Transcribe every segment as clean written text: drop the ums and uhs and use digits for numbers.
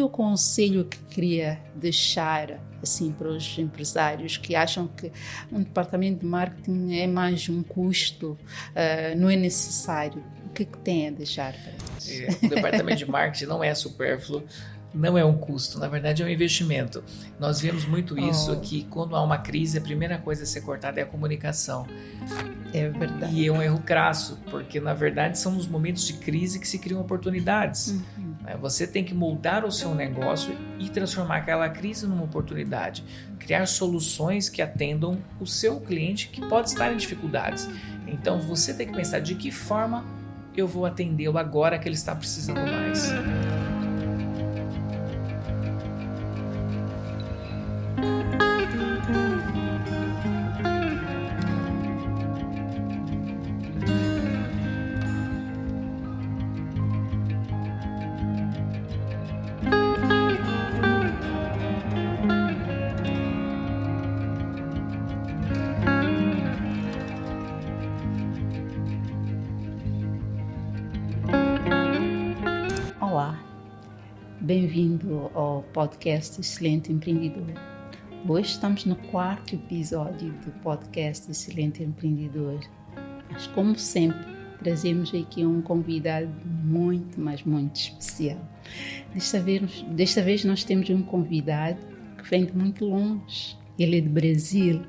é o conselho que queria deixar assim, para os empresários que acham que um departamento de marketing é mais um custo, não é necessário? O que tem a deixar para eles? O departamento de marketing não é supérfluo, não é um custo, na verdade é um investimento. Nós vemos muito isso, que quando há uma crise, a primeira coisa a ser cortada é a comunicação. É verdade. E é um erro crasso, porque na verdade são nos momentos de crise que se criam oportunidades. Você tem que moldar o seu negócio e transformar aquela crise numa oportunidade. Criar soluções que atendam o seu cliente que pode estar em dificuldades. Então você tem que pensar de que forma eu vou atendê-lo agora que ele está precisando mais. Olá, bem-vindo ao podcast Excelente Empreendedor. Hoje estamos no 4º episódio do podcast Excelente Empreendedor. Mas como sempre, trazemos aqui um convidado muito, mas muito especial. Desta vez nós temos um convidado que vem de muito longe. Ele é do Brasil,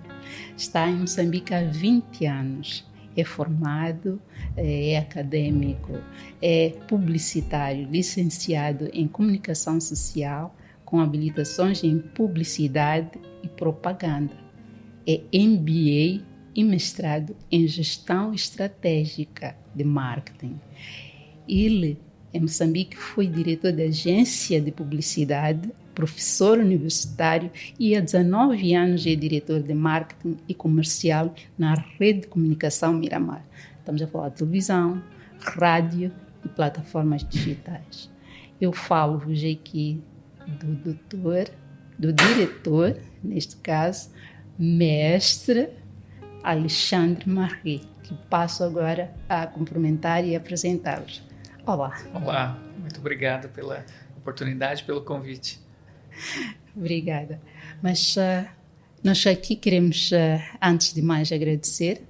está em Moçambique há 20 anos. É formado, é acadêmico, é publicitário, licenciado em comunicação social, com habilitações em publicidade e propaganda. É MBA e mestrado em gestão estratégica de marketing. Ele, em Moçambique, foi diretor da agência de publicidade, professor universitário e há 19 anos é diretor de marketing e comercial na rede de comunicação Miramar. Estamos a falar de televisão, rádio e plataformas digitais. Eu falo-vos aqui do diretor, neste caso, mestre Alexandre Marie, que passo agora a cumprimentar e apresentar-vos. Olá. Olá, muito obrigado pela oportunidade, pelo convite. Obrigada. Mas nós aqui queremos, antes de mais, agradecer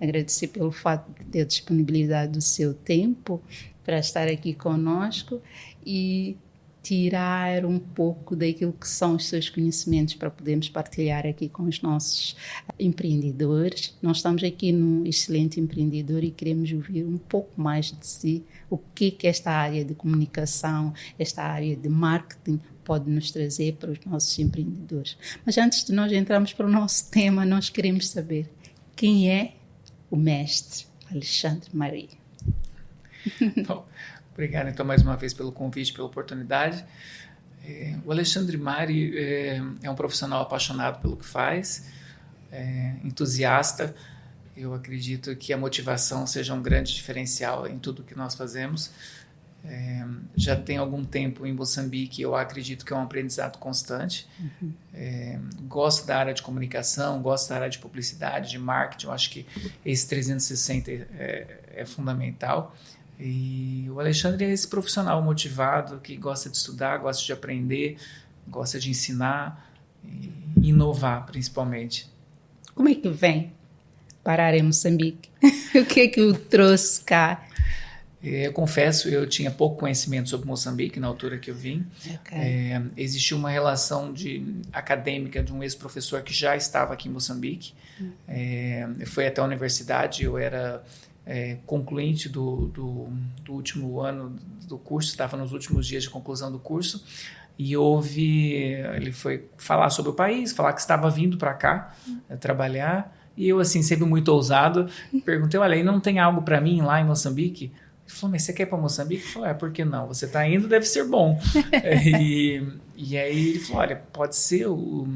pelo fato de ter disponibilidade do seu tempo para estar aqui conosco e tirar um pouco daquilo que são os seus conhecimentos para podermos partilhar aqui com os nossos empreendedores. Nós estamos aqui no Excelente Empreendedor e queremos ouvir um pouco mais de si, o que esta área de comunicação, esta área de marketing pode nos trazer para os nossos empreendedores. Mas antes de nós entrarmos para o nosso tema, nós queremos saber quem é o mestre Alexandre Marie. Bom, obrigado então mais uma vez pelo convite, pela oportunidade. O Alexandre Marie é um profissional apaixonado pelo que faz, entusiasta. Eu acredito que a motivação seja um grande diferencial em tudo que nós fazemos. Já tem algum tempo em Moçambique, eu acredito que é um aprendizado constante. Gosto da área de comunicação, gosto da área de publicidade, de marketing. Eu acho que esse 360 é fundamental. E o Alexandre é esse profissional motivado que gosta de estudar, gosta de aprender, gosta de ensinar e inovar, principalmente. Como é que vem parar em Moçambique? O que é que o trouxe cá? Eu confesso, eu tinha pouco conhecimento sobre Moçambique na altura que eu vim. Okay. Existia uma relação acadêmica de um ex-professor que já estava aqui em Moçambique. Eu fui até a universidade, eu era concluinte do último ano do curso, estava nos últimos dias de conclusão do curso, e ele foi falar sobre o país, falar que estava vindo para cá trabalhar, e eu, assim, sempre muito ousado, perguntei, olha, e não tem algo para mim lá em Moçambique? Ele falou, mas você quer ir para Moçambique? Eu falei, por que não? Você está indo, deve ser bom. E aí ele falou, olha, pode ser, eu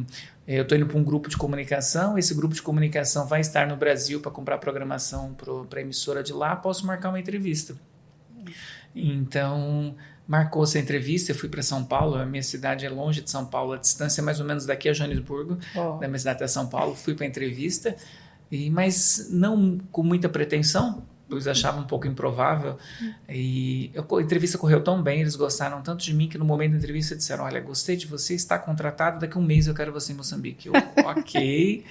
estou indo para um grupo de comunicação, esse grupo de comunicação vai estar no Brasil para comprar programação para a emissora de lá, posso marcar uma entrevista. Então, marcou essa entrevista, eu fui para São Paulo, a minha cidade é longe de São Paulo, a distância é mais ou menos daqui a Joanesburgo, da minha cidade até São Paulo, fui para a entrevista, mas não com muita pretensão. eles achavam um pouco improvável. E a entrevista correu tão bem, eles gostaram tanto de mim que no momento da entrevista disseram: olha, gostei de você, está contratado, daqui a um mês eu quero você em Moçambique. Eu, ok.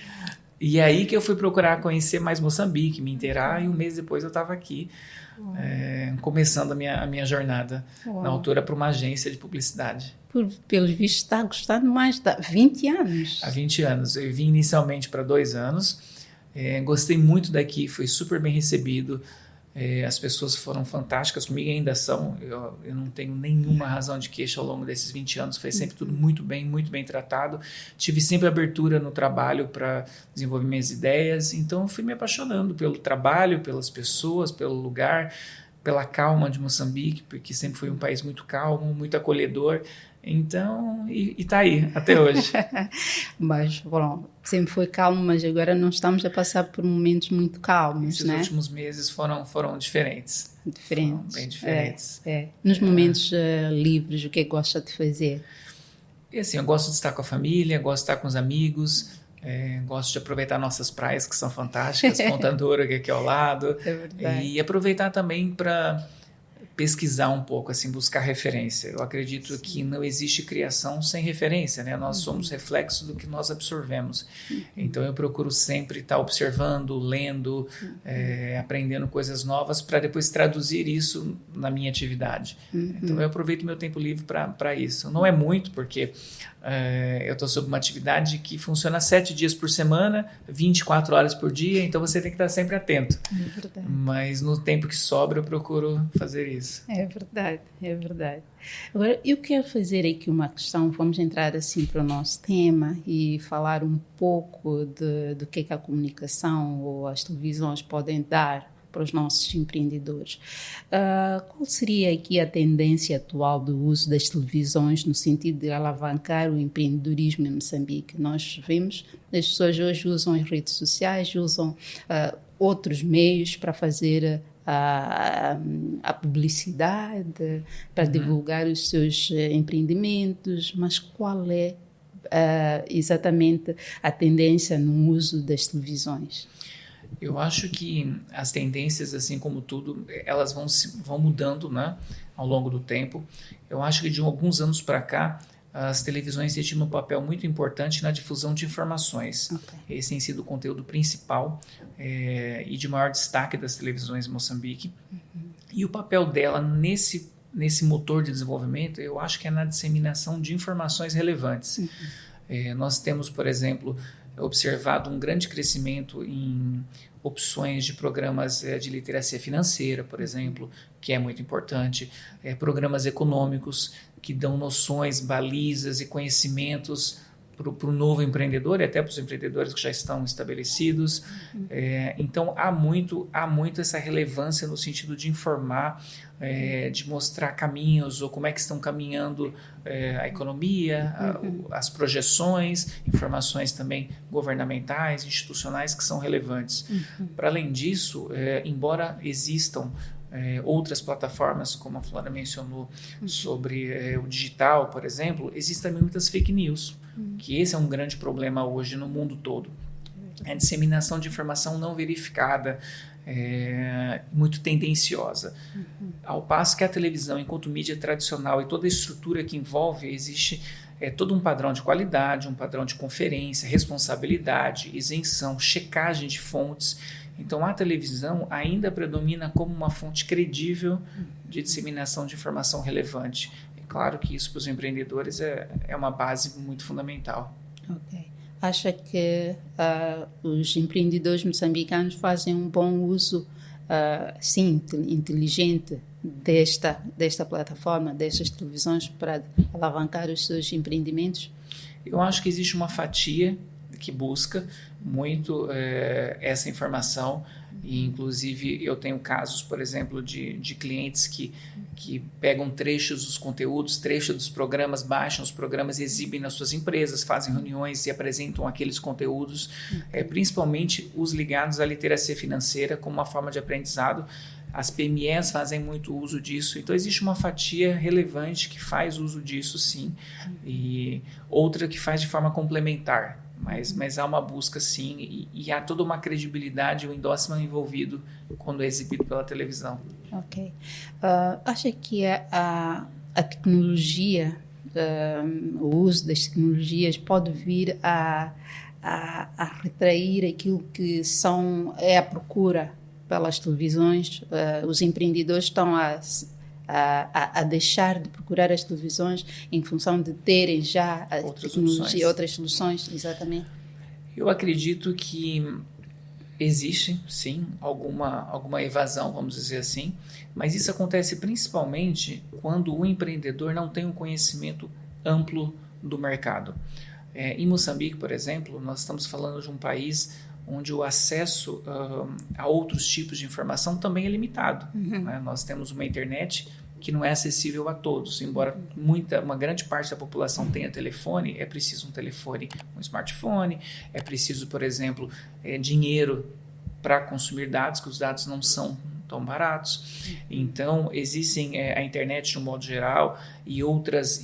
E aí que eu fui procurar conhecer mais Moçambique, me inteirar, e um mês depois eu estava aqui, começando a minha jornada, na altura, para uma agência de publicidade. Pelos vistos, está gostando mais de 20 anos. Há 20 anos. Eu vim inicialmente para 2 anos, gostei muito daqui, fui super bem recebido, as pessoas foram fantásticas comigo e ainda são. Eu não tenho nenhuma razão de queixa ao longo desses 20 anos, foi sempre tudo muito bem tratado. Tive sempre abertura no trabalho para desenvolver minhas ideias, então eu fui me apaixonando pelo trabalho, pelas pessoas, pelo lugar, pela calma de Moçambique, porque sempre foi um país muito calmo, muito acolhedor. Então, e tá aí, até hoje. Mas, bom, sempre foi calmo, mas agora não estamos a passar por momentos muito calmos, Esses né? últimos meses foram diferentes. Foram bem diferentes. Nos momentos livres, o que gosta de fazer? E assim, eu gosto de estar com a família, gosto de estar com os amigos, gosto de aproveitar nossas praias, que são fantásticas, Ponta Douro, que é aqui ao lado. É verdade. E aproveitar também para pesquisar um pouco, assim, buscar referência. Eu acredito que não existe criação sem referência, né? Nós somos reflexo do que nós absorvemos. Então eu procuro sempre estar observando, lendo, aprendendo coisas novas para depois traduzir isso na minha atividade. Então eu aproveito meu tempo livre para isso. Não é muito, porque eu estou sob uma atividade que funciona 7 dias por semana, 24 horas por dia, então você tem que estar sempre atento. É verdade. Mas no tempo que sobra eu procuro fazer isso. É verdade, é verdade. Agora, eu quero fazer aqui uma questão, vamos entrar assim para o nosso tema e falar um pouco do que a comunicação ou as televisões podem dar para os nossos empreendedores. Qual seria aqui a tendência atual do uso das televisões no sentido de alavancar o empreendedorismo em Moçambique? Nós vemos que as pessoas hoje usam as redes sociais, usam outros meios para fazer a publicidade, para divulgar os seus empreendimentos, mas qual é exatamente a tendência no uso das televisões? Eu acho que as tendências, assim como tudo, elas vão mudando, né, ao longo do tempo. Eu acho que de alguns anos para cá, as televisões têm tido um papel muito importante na difusão de informações. Okay. Esse tem sido o conteúdo principal e de maior destaque das televisões em Moçambique. E o papel dela nesse motor de desenvolvimento, eu acho que é na disseminação de informações relevantes. Nós temos, por exemplo, observado um grande crescimento em opções de programas de literacia financeira, por exemplo, que é muito importante, programas econômicos que dão noções, balizas e conhecimentos para o novo empreendedor e até para os empreendedores que já estão estabelecidos. Então, há muito essa relevância no sentido de informar, de mostrar caminhos ou como é que estão caminhando a economia, as projeções, informações também governamentais, institucionais que são relevantes. Para além disso, embora existam outras plataformas, como a Flora mencionou, sobre o digital, por exemplo, existem também muitas fake news, que esse é um grande problema hoje no mundo todo. A disseminação de informação não verificada, muito tendenciosa. Ao passo que a televisão, enquanto mídia tradicional e toda a estrutura que envolve, existe todo um padrão de qualidade, um padrão de conferência, responsabilidade, isenção, checagem de fontes. Então, a televisão ainda predomina como uma fonte credível de disseminação de informação relevante. É claro que isso para os empreendedores é uma base muito fundamental. Ok. Acha que os empreendedores moçambicanos fazem um bom uso, sim, inteligente desta plataforma, destas televisões para alavancar os seus empreendimentos? Eu acho que existe uma fatia que busca muito essa informação e inclusive eu tenho casos, por exemplo, de clientes que pegam trechos dos conteúdos, trechos dos programas, baixam os programas, exibem nas suas empresas, fazem reuniões e apresentam aqueles conteúdos, principalmente os ligados à literacia financeira como uma forma de aprendizado. As PMEs fazem muito uso disso, então existe uma fatia relevante que faz uso disso, sim, e outra que faz de forma complementar. mas há uma busca sim, e há toda uma credibilidade, o endorsement envolvido quando é exibido pela televisão. Ok. Acha que a tecnologia, o uso das tecnologias pode vir a retrair aquilo que é a procura pelas televisões? Os empreendedores estão a deixar de procurar as televisões em função de terem já a tecnologia, outras soluções, exatamente? Eu acredito que existe, sim, alguma evasão, vamos dizer assim, mas isso acontece principalmente quando o empreendedor não tem um conhecimento amplo do mercado. Em Moçambique, por exemplo, nós estamos falando de um país onde o acesso a outros tipos de informação também é limitado. Né? Nós temos uma internet que não é acessível a todos. Embora uma grande parte da população tenha telefone, é preciso um telefone, um smartphone, é preciso, por exemplo, dinheiro para consumir dados, que os dados não são tão baratos. Então, existem a internet de um modo geral e outras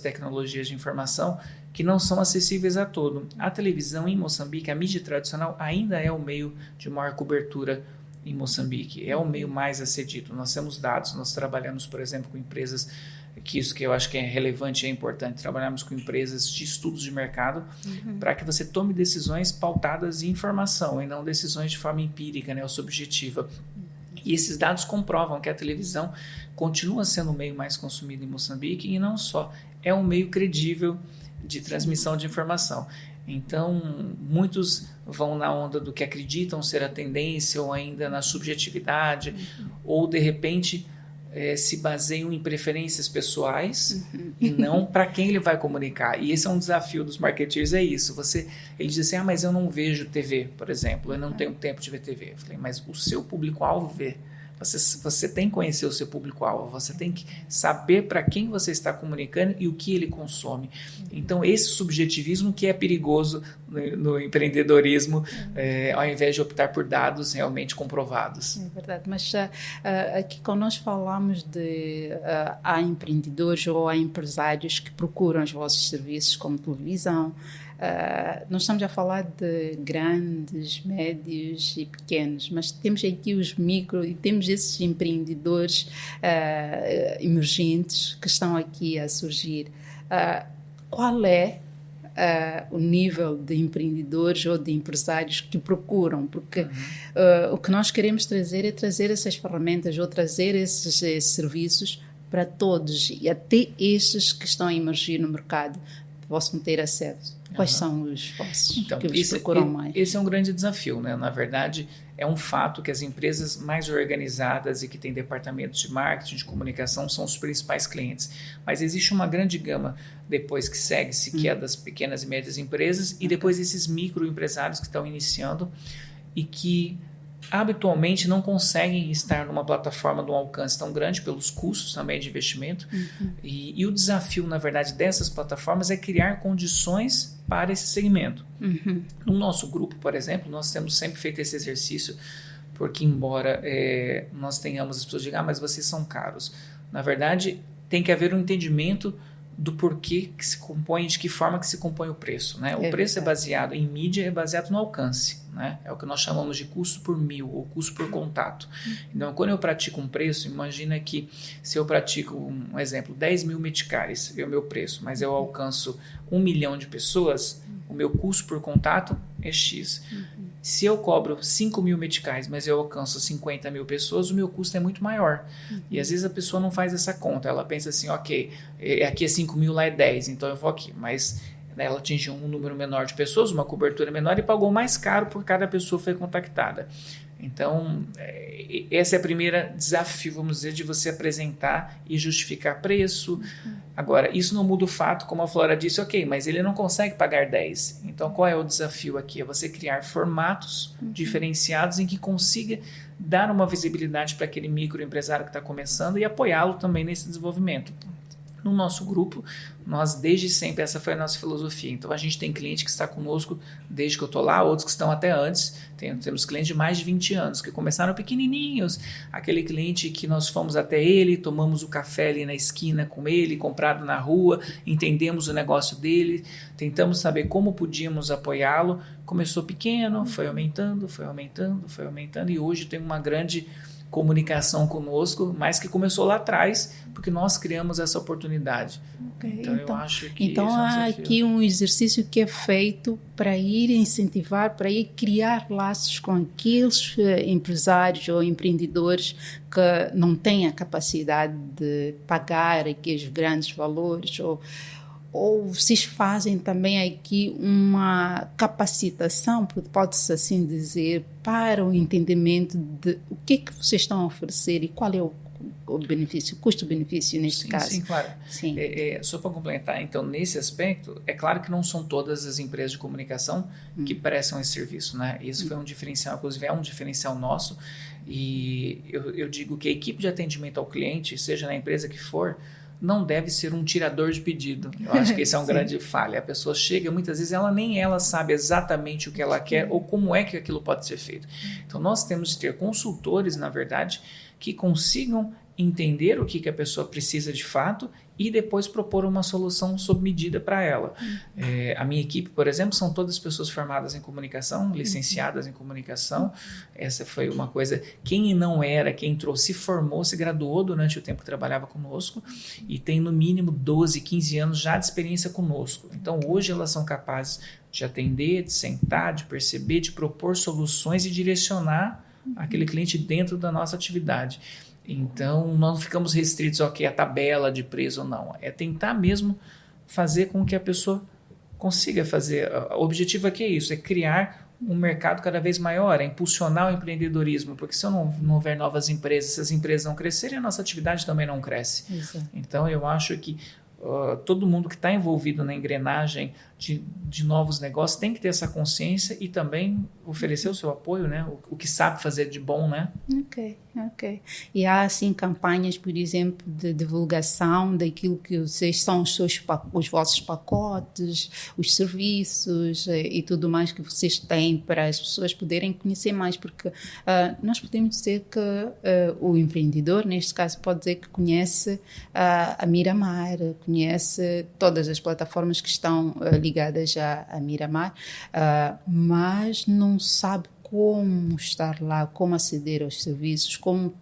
tecnologias de informação que não são acessíveis a todo. A televisão em Moçambique, a mídia tradicional, ainda é o meio de maior cobertura em Moçambique, é o meio mais acedido. Nós temos dados, nós trabalhamos, por exemplo, com empresas, isso que eu acho que é relevante e é importante, trabalhamos com empresas de estudos de mercado para que você tome decisões pautadas em informação e não decisões de forma empírica, né, ou subjetiva. E esses dados comprovam que a televisão continua sendo o meio mais consumido em Moçambique e não só, é um meio credível de transmissão de informação. Então, muitos vão na onda do que acreditam ser a tendência ou ainda na subjetividade, ou de repente se baseiam em preferências pessoais e não para quem ele vai comunicar. E esse é um desafio dos marketeers, é isso. Ele diz assim, mas eu não vejo TV, por exemplo, eu não tenho tempo de ver TV. Eu falei, mas o seu público-alvo vê. Você tem que conhecer o seu público-alvo, você tem que saber para quem você está comunicando e o que ele consome. Então, esse subjetivismo que é perigoso no empreendedorismo, ao invés de optar por dados realmente comprovados. É verdade, mas aqui quando nós falamos há empreendedores ou há empresários que procuram os vossos serviços como televisão, nós estamos a falar de grandes, médios e pequenos, mas temos aqui os micro e temos esses empreendedores emergentes que estão aqui a surgir. Qual é o nível de empreendedores ou de empresários que procuram? Porque o que nós queremos trazer é trazer essas ferramentas ou trazer esses serviços para todos e até estes que estão a emergir no mercado possam ter acesso. Quais são os vossos que eles procuram mais? Esse é um grande desafio, né? Na verdade, é um fato que as empresas mais organizadas e que têm departamentos de marketing, de comunicação, são os principais clientes. Mas existe uma grande gama depois que segue-se, que é das pequenas e médias empresas, e depois esses microempresários que estão iniciando e que habitualmente não conseguem estar numa plataforma de um alcance tão grande pelos custos também de investimento. E o desafio, na verdade, dessas plataformas é criar condições para esse segmento. No nosso grupo, por exemplo, nós temos sempre feito esse exercício, porque embora nós tenhamos as pessoas que digam, mas vocês são caros. Na verdade, tem que haver um entendimento do porquê que se compõe, de que forma que se compõe o preço. Né? O preço é baseado em mídia, é baseado no alcance. Né? É o que nós chamamos de custo por mil ou custo por contato. Então, quando eu pratico um preço, imagina que se eu pratico, um exemplo, 10 mil meticais é o meu preço, mas eu alcanço 1 milhão de pessoas, o meu custo por contato é X. Se eu cobro 5 mil meticais, mas eu alcanço 50 mil pessoas, o meu custo é muito maior. E às vezes a pessoa não faz essa conta. Ela pensa assim, ok, aqui é 5 mil, lá é 10, então eu vou aqui. Mas ela atingiu um número menor de pessoas, uma cobertura menor e pagou mais caro por cada pessoa que foi contactada. Então, esse é o primeiro desafio, vamos dizer, de você apresentar e justificar preço. Agora, isso não muda o fato, como a Flora disse, ok, mas ele não consegue pagar 10. Então, qual é o desafio aqui? É você criar formatos diferenciados em que consiga dar uma visibilidade para aquele microempresário que está começando e apoiá-lo também nesse desenvolvimento. No nosso grupo, nós desde sempre, essa foi a nossa filosofia. Então a gente tem cliente que está conosco desde que eu estou lá, outros que estão até antes. Temos clientes de mais de 20 anos, que começaram pequenininhos. Aquele cliente que nós fomos até ele, tomamos o café ali na esquina com ele, comprado na rua, entendemos o negócio dele, tentamos saber como podíamos apoiá-lo. Começou pequeno, foi aumentando, e hoje tem uma grande comunicação conosco, mas que começou lá atrás, porque nós criamos essa oportunidade. Então eu acho que então há aqui um exercício que é feito para ir incentivar, para ir criar laços com aqueles empresários ou empreendedores que não têm a capacidade de pagar aqueles grandes valores, ou vocês fazem também aqui uma capacitação, pode-se assim dizer, para o entendimento de o que é que vocês estão a oferecer e qual é o benefício, o custo-benefício neste caso. Sim, claro. Sim. Só para complementar, então, nesse aspecto, é claro que não são todas as empresas de comunicação que prestam esse serviço, né? Isso foi um diferencial, inclusive é um diferencial nosso, e eu digo que a equipe de atendimento ao cliente, seja na empresa que for, não deve ser um tirador de pedido. Eu acho que esse é um grande falha. A pessoa chega, muitas vezes, nem ela sabe exatamente o que ela quer ou como é que aquilo pode ser feito. Então, nós temos de ter consultores, na verdade, que consigam entender o que a pessoa precisa de fato e depois propor uma solução sob medida para ela. A minha equipe, por exemplo, são todas pessoas formadas em comunicação, licenciadas em comunicação. Essa foi uma coisa, quem entrou, se formou, se graduou durante o tempo que trabalhava conosco e tem no mínimo 12, 15 anos já de experiência conosco. Então hoje elas são capazes de atender, de sentar, de perceber, de propor soluções e direcionar aquele cliente dentro da nossa atividade. Então, não ficamos restritos a tabela de preço ou não. É tentar mesmo fazer com que a pessoa consiga fazer. O objetivo aqui é isso, é criar um mercado cada vez maior, é impulsionar o empreendedorismo, porque se eu não houver novas empresas, se as empresas não crescerem, a nossa atividade também não cresce. Exato. Então, eu acho que todo mundo que está envolvido na engrenagem de novos negócios tem que ter essa consciência e também oferecer o seu apoio, né? O que sabe fazer de bom, né? Ok. E há, assim, campanhas, por exemplo, de divulgação daquilo que vocês são os vossos pacotes, os serviços e tudo mais que vocês têm para as pessoas poderem conhecer mais, porque nós podemos dizer que o empreendedor, neste caso, pode dizer que conhece a Miramar, conhece todas as plataformas que estão ligadas à Miramar, mas não sabe como estar lá, como aceder aos serviços, como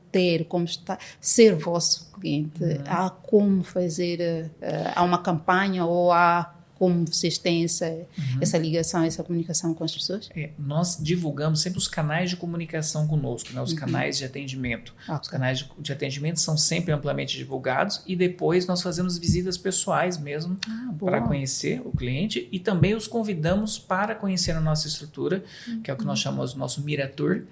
ser vosso cliente. Há como fazer, há uma campanha ou há como vocês têm essa ligação, essa comunicação com as pessoas? Nós divulgamos sempre os canais de comunicação conosco, né? Os canais de atendimento. Okay. Os canais de atendimento são sempre amplamente divulgados e depois nós fazemos visitas pessoais mesmo para conhecer o cliente e também os convidamos para conhecer a nossa estrutura, que é o que nós chamamos do nosso Miratur,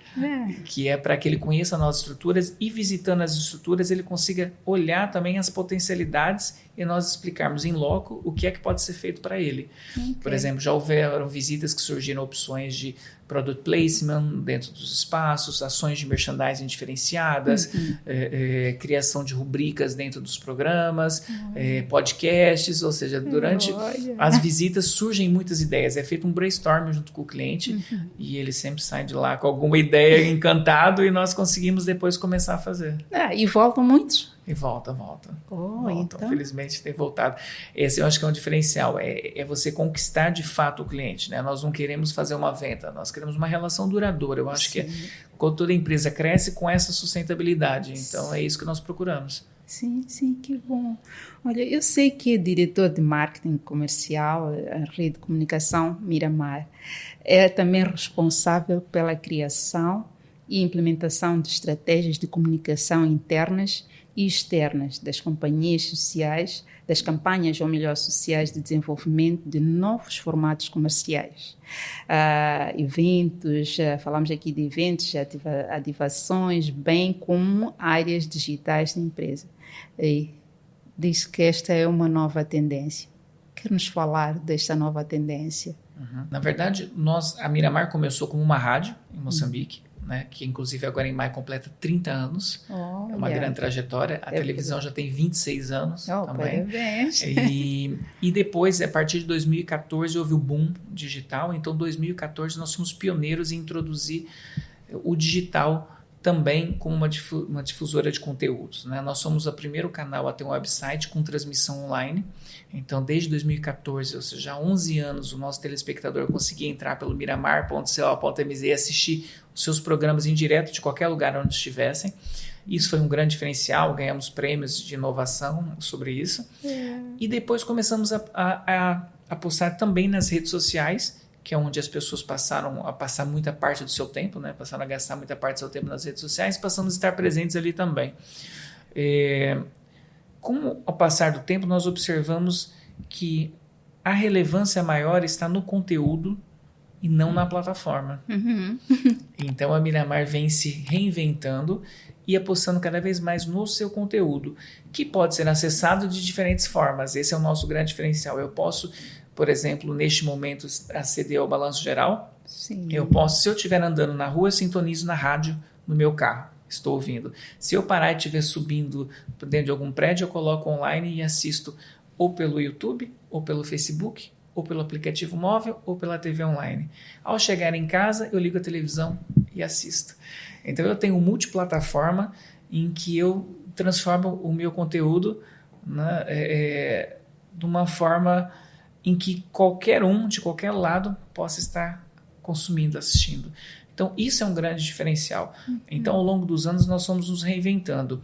que é para que ele conheça as nossas estruturas e visitando as estruturas ele consiga olhar também as potencialidades e nós explicarmos em loco o que é que pode ser feito para ele. Okay. Por exemplo, já houveram visitas que surgiram opções de product placement dentro dos espaços, ações de merchandising diferenciadas, criação de rubricas dentro dos programas, podcasts, ou seja, durante as visitas surgem muitas ideias. É feito um brainstorming junto com o cliente e ele sempre sai de lá com alguma ideia encantado e nós conseguimos depois começar a fazer. E voltam muitos? E volta. Então. Felizmente tem voltado. Esse eu acho que é um diferencial, é você conquistar de fato o cliente, né? Nós não queremos fazer uma venda, nós queremos uma relação duradoura. Eu acho que quando toda empresa cresce com essa sustentabilidade, então é isso que nós procuramos. Sim, que bom. Olha, eu sei que é diretor de marketing comercial, a rede de comunicação Miramar, é também responsável pela criação e implementação de estratégias de comunicação internas e externas das companhias sociais, das campanhas, ou melhor, sociais de desenvolvimento de novos formatos comerciais. Eventos, falamos aqui de eventos, ativações, bem como áreas digitais da empresa. E diz que esta é uma nova tendência. Quer nos falar desta nova tendência? Na verdade, a Miramar começou como uma rádio em Moçambique. né, que inclusive agora em maio completa 30 anos. É uma grande trajetória. A televisão já tem 26 anos também. Parabéns. E depois, a partir de 2014, houve o boom digital. Então, em 2014, nós fomos pioneiros em introduzir o digital também como uma difusora de conteúdos, né? Nós somos o primeiro canal a ter um website com transmissão online. Então, desde 2014, ou seja, há 11 anos, o nosso telespectador conseguia entrar pelo miramar.co.mz e assistir os seus programas em direto de qualquer lugar onde estivessem. Isso foi um grande diferencial, ganhamos prêmios de inovação sobre isso. E depois começamos a postar também nas redes sociais, que é onde as pessoas passaram a passar muita parte do seu tempo, né? Passaram a gastar muita parte do seu tempo nas redes sociais, passamos a estar presentes ali também. Com o passar do tempo, nós observamos que a relevância maior está no conteúdo e não na plataforma. Então, a Miramar vem se reinventando e apostando cada vez mais no seu conteúdo, que pode ser acessado de diferentes formas. Esse é o nosso grande diferencial. Eu posso, por exemplo, neste momento, aceder ao balanço geral. Sim. Eu posso, se eu estiver andando na rua, eu sintonizo na rádio no meu carro. Estou ouvindo. Se eu parar e estiver subindo dentro de algum prédio, eu coloco online e assisto ou pelo YouTube, ou pelo Facebook, ou pelo aplicativo móvel, ou pela TV online. Ao chegar em casa, eu ligo a televisão e assisto. Então, eu tenho multiplataforma em que eu transformo o meu conteúdo, né, de uma forma em que qualquer um, de qualquer lado, possa estar consumindo, assistindo. Então, isso é um grande diferencial. Então, ao longo dos anos, nós fomos nos reinventando.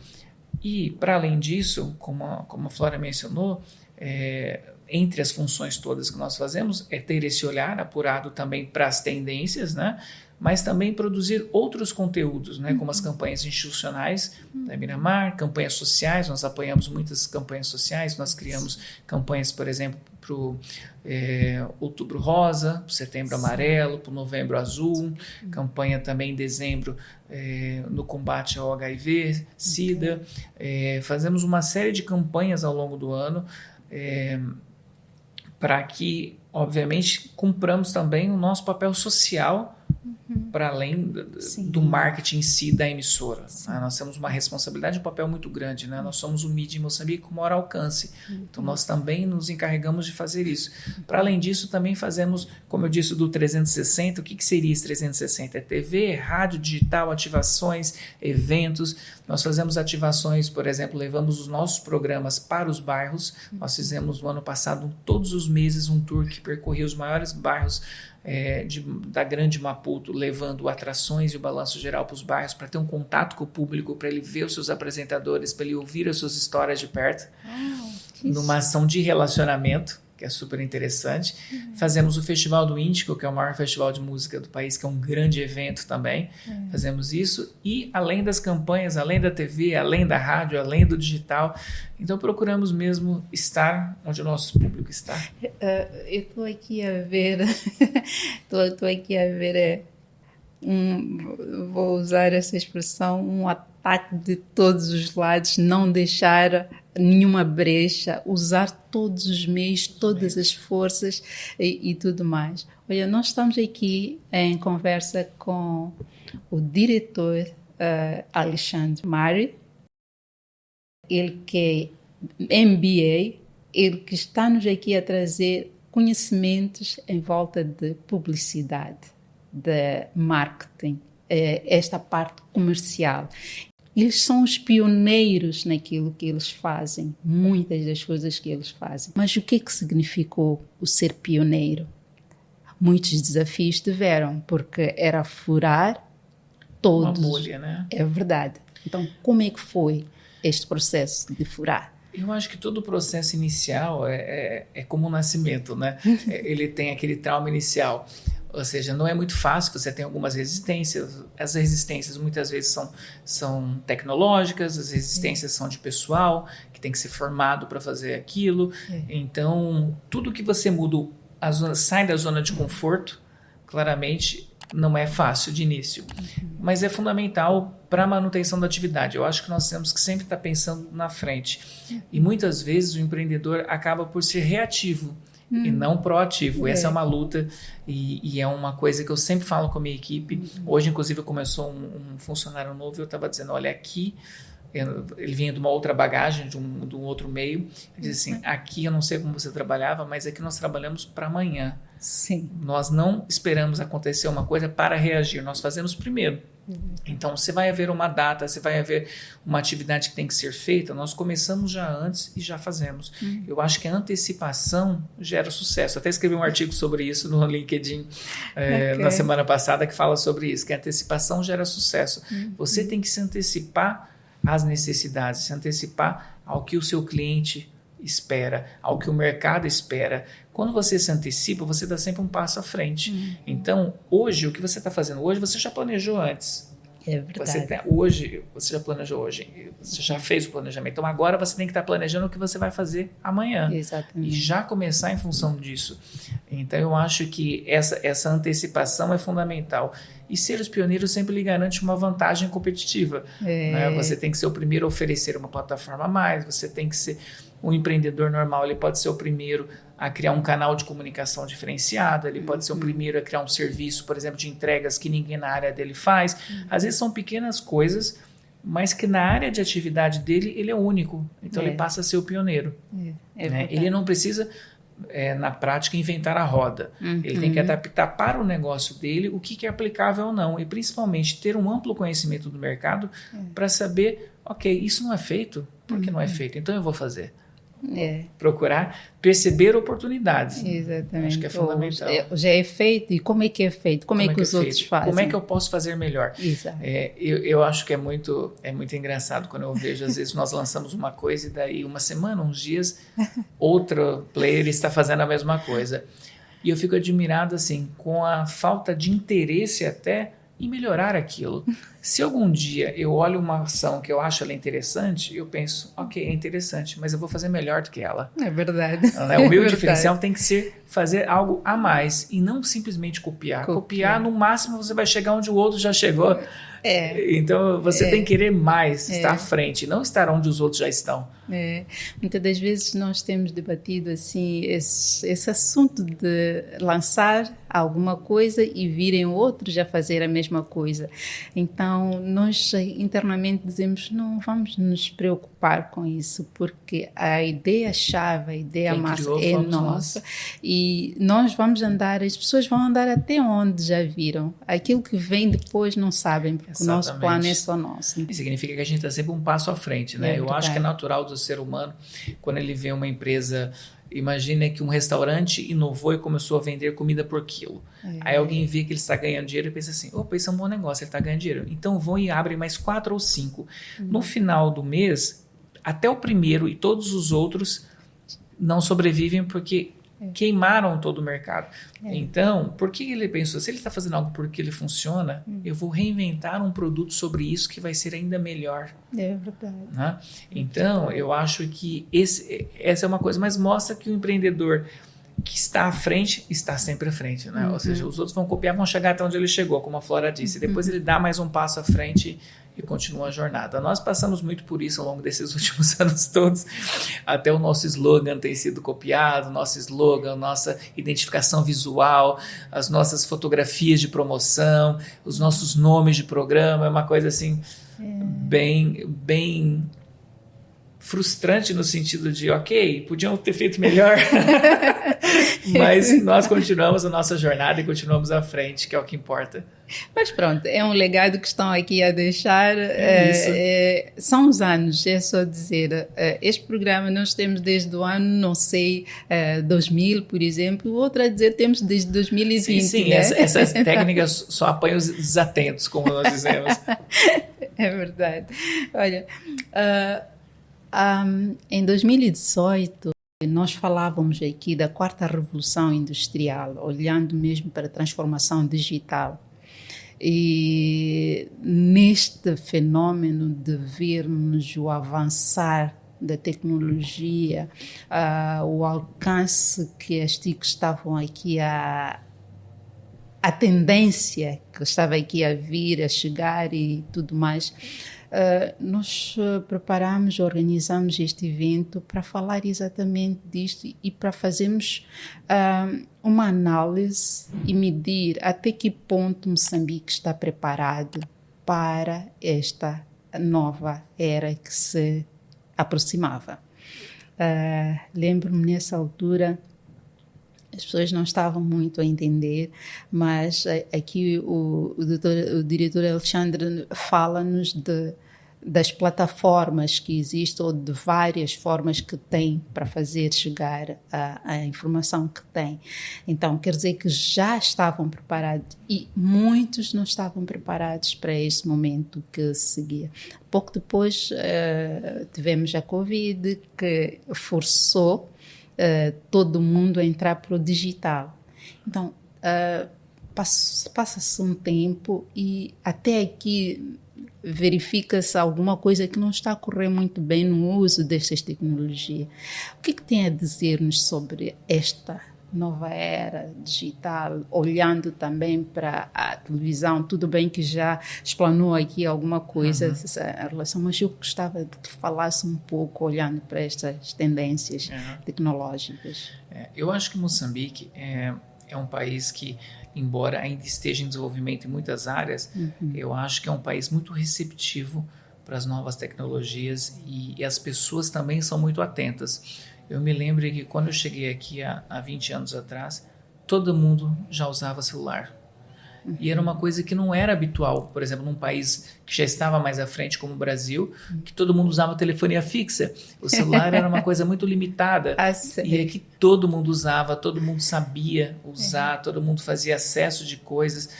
E, para além disso, como a Flora mencionou, entre as funções todas que nós fazemos, é ter esse olhar apurado também para as tendências, né? Mas também produzir outros conteúdos, né? Como as campanhas institucionais da Miramar, campanhas sociais, nós apoiamos muitas campanhas sociais, nós criamos campanhas, por exemplo, para o Outubro Rosa, para o Setembro Amarelo, para o Novembro Azul, campanha também em dezembro no combate ao HIV, SIDA. Fazemos uma série de campanhas ao longo do ano para que, obviamente, cumpramos também o nosso papel social para além do marketing em si da emissora. Né? Nós temos uma responsabilidade, um papel muito grande. Né? Nós somos o mídia em Moçambique com maior alcance. Então, nós também nos encarregamos de fazer isso. Para além disso, também fazemos, como eu disse, do 360. O que seria esse 360? É TV, rádio, digital, ativações, eventos. Nós fazemos ativações, por exemplo, levamos os nossos programas para os bairros. Nós fizemos no ano passado, todos os meses, um tour que percorria os maiores bairros da Grande Maputo, levando atrações e o balanço geral para os bairros, para ter um contato com o público, para ele ver os seus apresentadores, para ele ouvir as suas histórias de perto, numa ação de relacionamento, que é super interessante. Fazemos o Festival do Índico, que é o maior festival de música do país, que é um grande evento também. Fazemos isso, e além das campanhas, além da TV, além da rádio, além do digital, então procuramos mesmo estar onde o nosso público está. Eu estou aqui a ver, vou usar essa expressão, um ataque de todos os lados, não deixar nenhuma brecha, usar todos os meios, todas as forças e tudo mais. Olha, nós estamos aqui em conversa com o diretor Alexandre Mari, ele que é MBA, ele que está-nos aqui a trazer conhecimentos em volta de publicidade, de marketing, esta parte comercial. Eles são os pioneiros naquilo que eles fazem, muitas das coisas que eles fazem. Mas o que significou o ser pioneiro? Muitos desafios tiveram, porque era furar todos. Uma bolha, né? É verdade. Então, como é que foi este processo de furar? Eu acho que todo o processo inicial é como o nascimento, né? Ele tem aquele trauma inicial. Ou seja, não é muito fácil, você tem algumas resistências. As resistências muitas vezes são tecnológicas, as resistências são de pessoal, que tem que ser formado para fazer aquilo. Então, tudo que você muda, sai da zona de conforto, claramente não é fácil de início. Mas é fundamental para a manutenção da atividade. Eu acho que nós temos que sempre estar pensando na frente. E muitas vezes o empreendedor acaba por ser reativo. e não proativo. Essa é uma luta e é uma coisa que eu sempre falo com a minha equipe. Hoje, inclusive, começou um funcionário novo e eu estava dizendo, olha, aqui... Ele vinha de uma outra bagagem, de um outro meio. Ele disse assim, aqui eu não sei como você trabalhava, mas aqui nós trabalhamos para amanhã. Sim. Nós não esperamos acontecer uma coisa para reagir, nós fazemos primeiro. Então, se vai haver uma data, se vai haver uma atividade que tem que ser feita, nós começamos já antes e já fazemos. Eu acho que a antecipação gera sucesso. Até escrevi um artigo sobre isso no LinkedIn na semana passada, que fala sobre isso, que a antecipação gera sucesso. Você tem que se antecipar às necessidades, se antecipar ao que o seu cliente espera, ao que o mercado espera. Quando você se antecipa, você dá sempre um passo à frente. Então, hoje, o que você está fazendo hoje, você já planejou antes. É verdade. Você já planejou hoje, você já fez o planejamento. Então, agora você tem que estar planejando o que você vai fazer amanhã. Exatamente. E já começar em função disso. Então, eu acho que essa antecipação é fundamental. E ser os pioneiros sempre lhe garante uma vantagem competitiva. Né? Você tem que ser o primeiro a oferecer uma plataforma a mais, você tem que ser um empreendedor normal, ele pode ser o primeiro a criar um canal de comunicação diferenciado, ele pode ser o primeiro a criar um serviço, por exemplo, de entregas que ninguém na área dele faz. Às vezes são pequenas coisas, mas que na área de atividade dele, ele é único. Então ele passa a ser o pioneiro. Né? Ele não precisa... na prática, inventar a roda. Ele tem que adaptar para o negócio dele o que é aplicável ou não. E, principalmente, ter um amplo conhecimento do mercado para saber, ok, isso não é feito, por que não é feito? Então, eu vou fazer. Procurar perceber oportunidades. Exatamente. Acho que é fundamental. Já é feito, e como é que é feito? Como é que os outros fazem? Como é que eu posso fazer melhor? Exato. Eu acho que é muito engraçado quando eu vejo, às vezes nós lançamos uma coisa e daí uma semana, uns dias, outro player está fazendo a mesma coisa. E eu fico admirado assim, com a falta de interesse até em melhorar aquilo. Se algum dia eu olho uma ação que eu acho ela interessante, eu penso, ok, é interessante, mas eu vou fazer melhor do que ela. É verdade. Né? O meu diferencial tem que ser fazer algo a mais e não simplesmente copiar. Copiar, no máximo, você vai chegar onde o outro já chegou. Então, você tem que querer mais, estar à frente, não estar onde os outros já estão. Muitas das vezes nós temos debatido assim, esse assunto de lançar alguma coisa e virem outros a fazer a mesma coisa. Então, nós internamente dizemos, não vamos nos preocupar com isso, porque a ideia-chave, a ideia massa é nossa. E nós vamos andar, as pessoas vão andar até onde já viram. Aquilo que vem depois não sabem, porque o nosso plano é só nosso. Isso significa que a gente está sempre um passo à frente, né? Eu acho que é natural do ser humano, quando ele vê uma empresa... Imagina que um restaurante inovou e começou a vender comida por quilo. Aí alguém vê que ele está ganhando dinheiro e pensa assim, opa, isso é um bom negócio, ele está ganhando dinheiro. Então vão e abrem mais 4 ou 5. No final do mês, até o primeiro e todos os outros não sobrevivem porque queimaram todo o mercado. Então, por que ele pensou, se ele está fazendo algo porque ele funciona, eu vou reinventar um produto sobre isso que vai ser ainda melhor. É verdade. Né? Então, eu acho que essa é uma coisa, mas mostra que o empreendedor que está à frente, está sempre à frente. Né? Ou seja, os outros vão copiar, vão chegar até onde ele chegou, como a Flora disse. Depois ele dá mais um passo à frente e continua a jornada. Nós passamos muito por isso ao longo desses últimos anos todos. Até o nosso slogan tem sido copiado, nosso slogan, nossa identificação visual, as nossas fotografias de promoção, os nossos nomes de programa, é uma coisa assim bem frustrante no sentido de, ok, podiam ter feito melhor, mas nós continuamos a nossa jornada e continuamos à frente, que é o que importa. Mas pronto, é um legado que estão aqui a deixar. São os anos, é só dizer. Este programa nós temos desde o ano, não sei, 2000, por exemplo. Outro a dizer temos desde 2020. Sim, né? Essas técnicas só apanham os desatentos, como nós dizemos. É verdade. Olha, em 2018, nós falávamos aqui da 4ª Revolução Industrial, olhando mesmo para a transformação digital. E neste fenômeno de vermos o avançar da tecnologia, o alcance que as TICs estavam aqui a tendência que estava aqui a vir, a chegar e tudo mais, nós preparamos, organizamos este evento para falar exatamente disto e para fazermos uma análise e medir até que ponto Moçambique está preparado para esta nova era que se aproximava. Lembro-me nessa altura, as pessoas não estavam muito a entender, mas aqui o diretor Alexandre fala-nos das plataformas que existem ou de várias formas que tem para fazer chegar a informação que tem. Então, quer dizer que já estavam preparados e muitos não estavam preparados para este momento que seguia. Pouco depois tivemos a Covid, que forçou todo mundo a entrar para o digital. Então, passa-se um tempo e até aqui verifica-se alguma coisa que não está a correr muito bem no uso destas tecnologias. O que tem a dizer-nos sobre esta nova era digital, olhando também para a televisão? Tudo bem que já explanou aqui alguma coisa em relação, mas eu gostava de que falasse um pouco olhando para estas tendências tecnológicas. Eu acho que Moçambique é um país que, embora ainda esteja em desenvolvimento em muitas áreas, eu acho que é um país muito receptivo para as novas tecnologias e as pessoas também são muito atentas. Eu me lembro que quando eu cheguei aqui há 20 anos atrás, todo mundo já usava celular. E era uma coisa que não era habitual, por exemplo, num país que já estava mais à frente, como o Brasil, que todo mundo usava telefonia fixa. O celular era uma coisa muito limitada. E é que todo mundo usava, todo mundo sabia usar, todo mundo fazia acesso de coisas.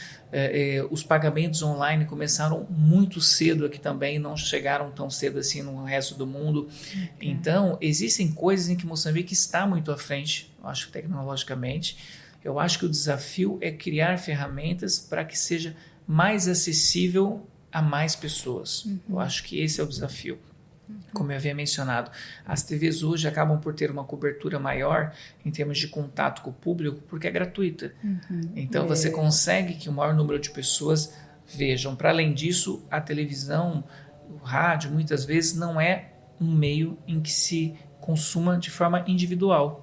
Os pagamentos online começaram muito cedo aqui também, não chegaram tão cedo assim no resto do mundo. Então, existem coisas em que Moçambique está muito à frente, eu acho, tecnologicamente. Eu acho que o desafio é criar ferramentas para que seja mais acessível a mais pessoas. Eu acho que esse é o desafio. Como eu havia mencionado, as TVs hoje acabam por ter uma cobertura maior em termos de contato com o público porque é gratuita. Então você consegue que o maior número de pessoas vejam. Para além disso, a televisão, o rádio, muitas vezes não é um meio em que se consuma de forma individual.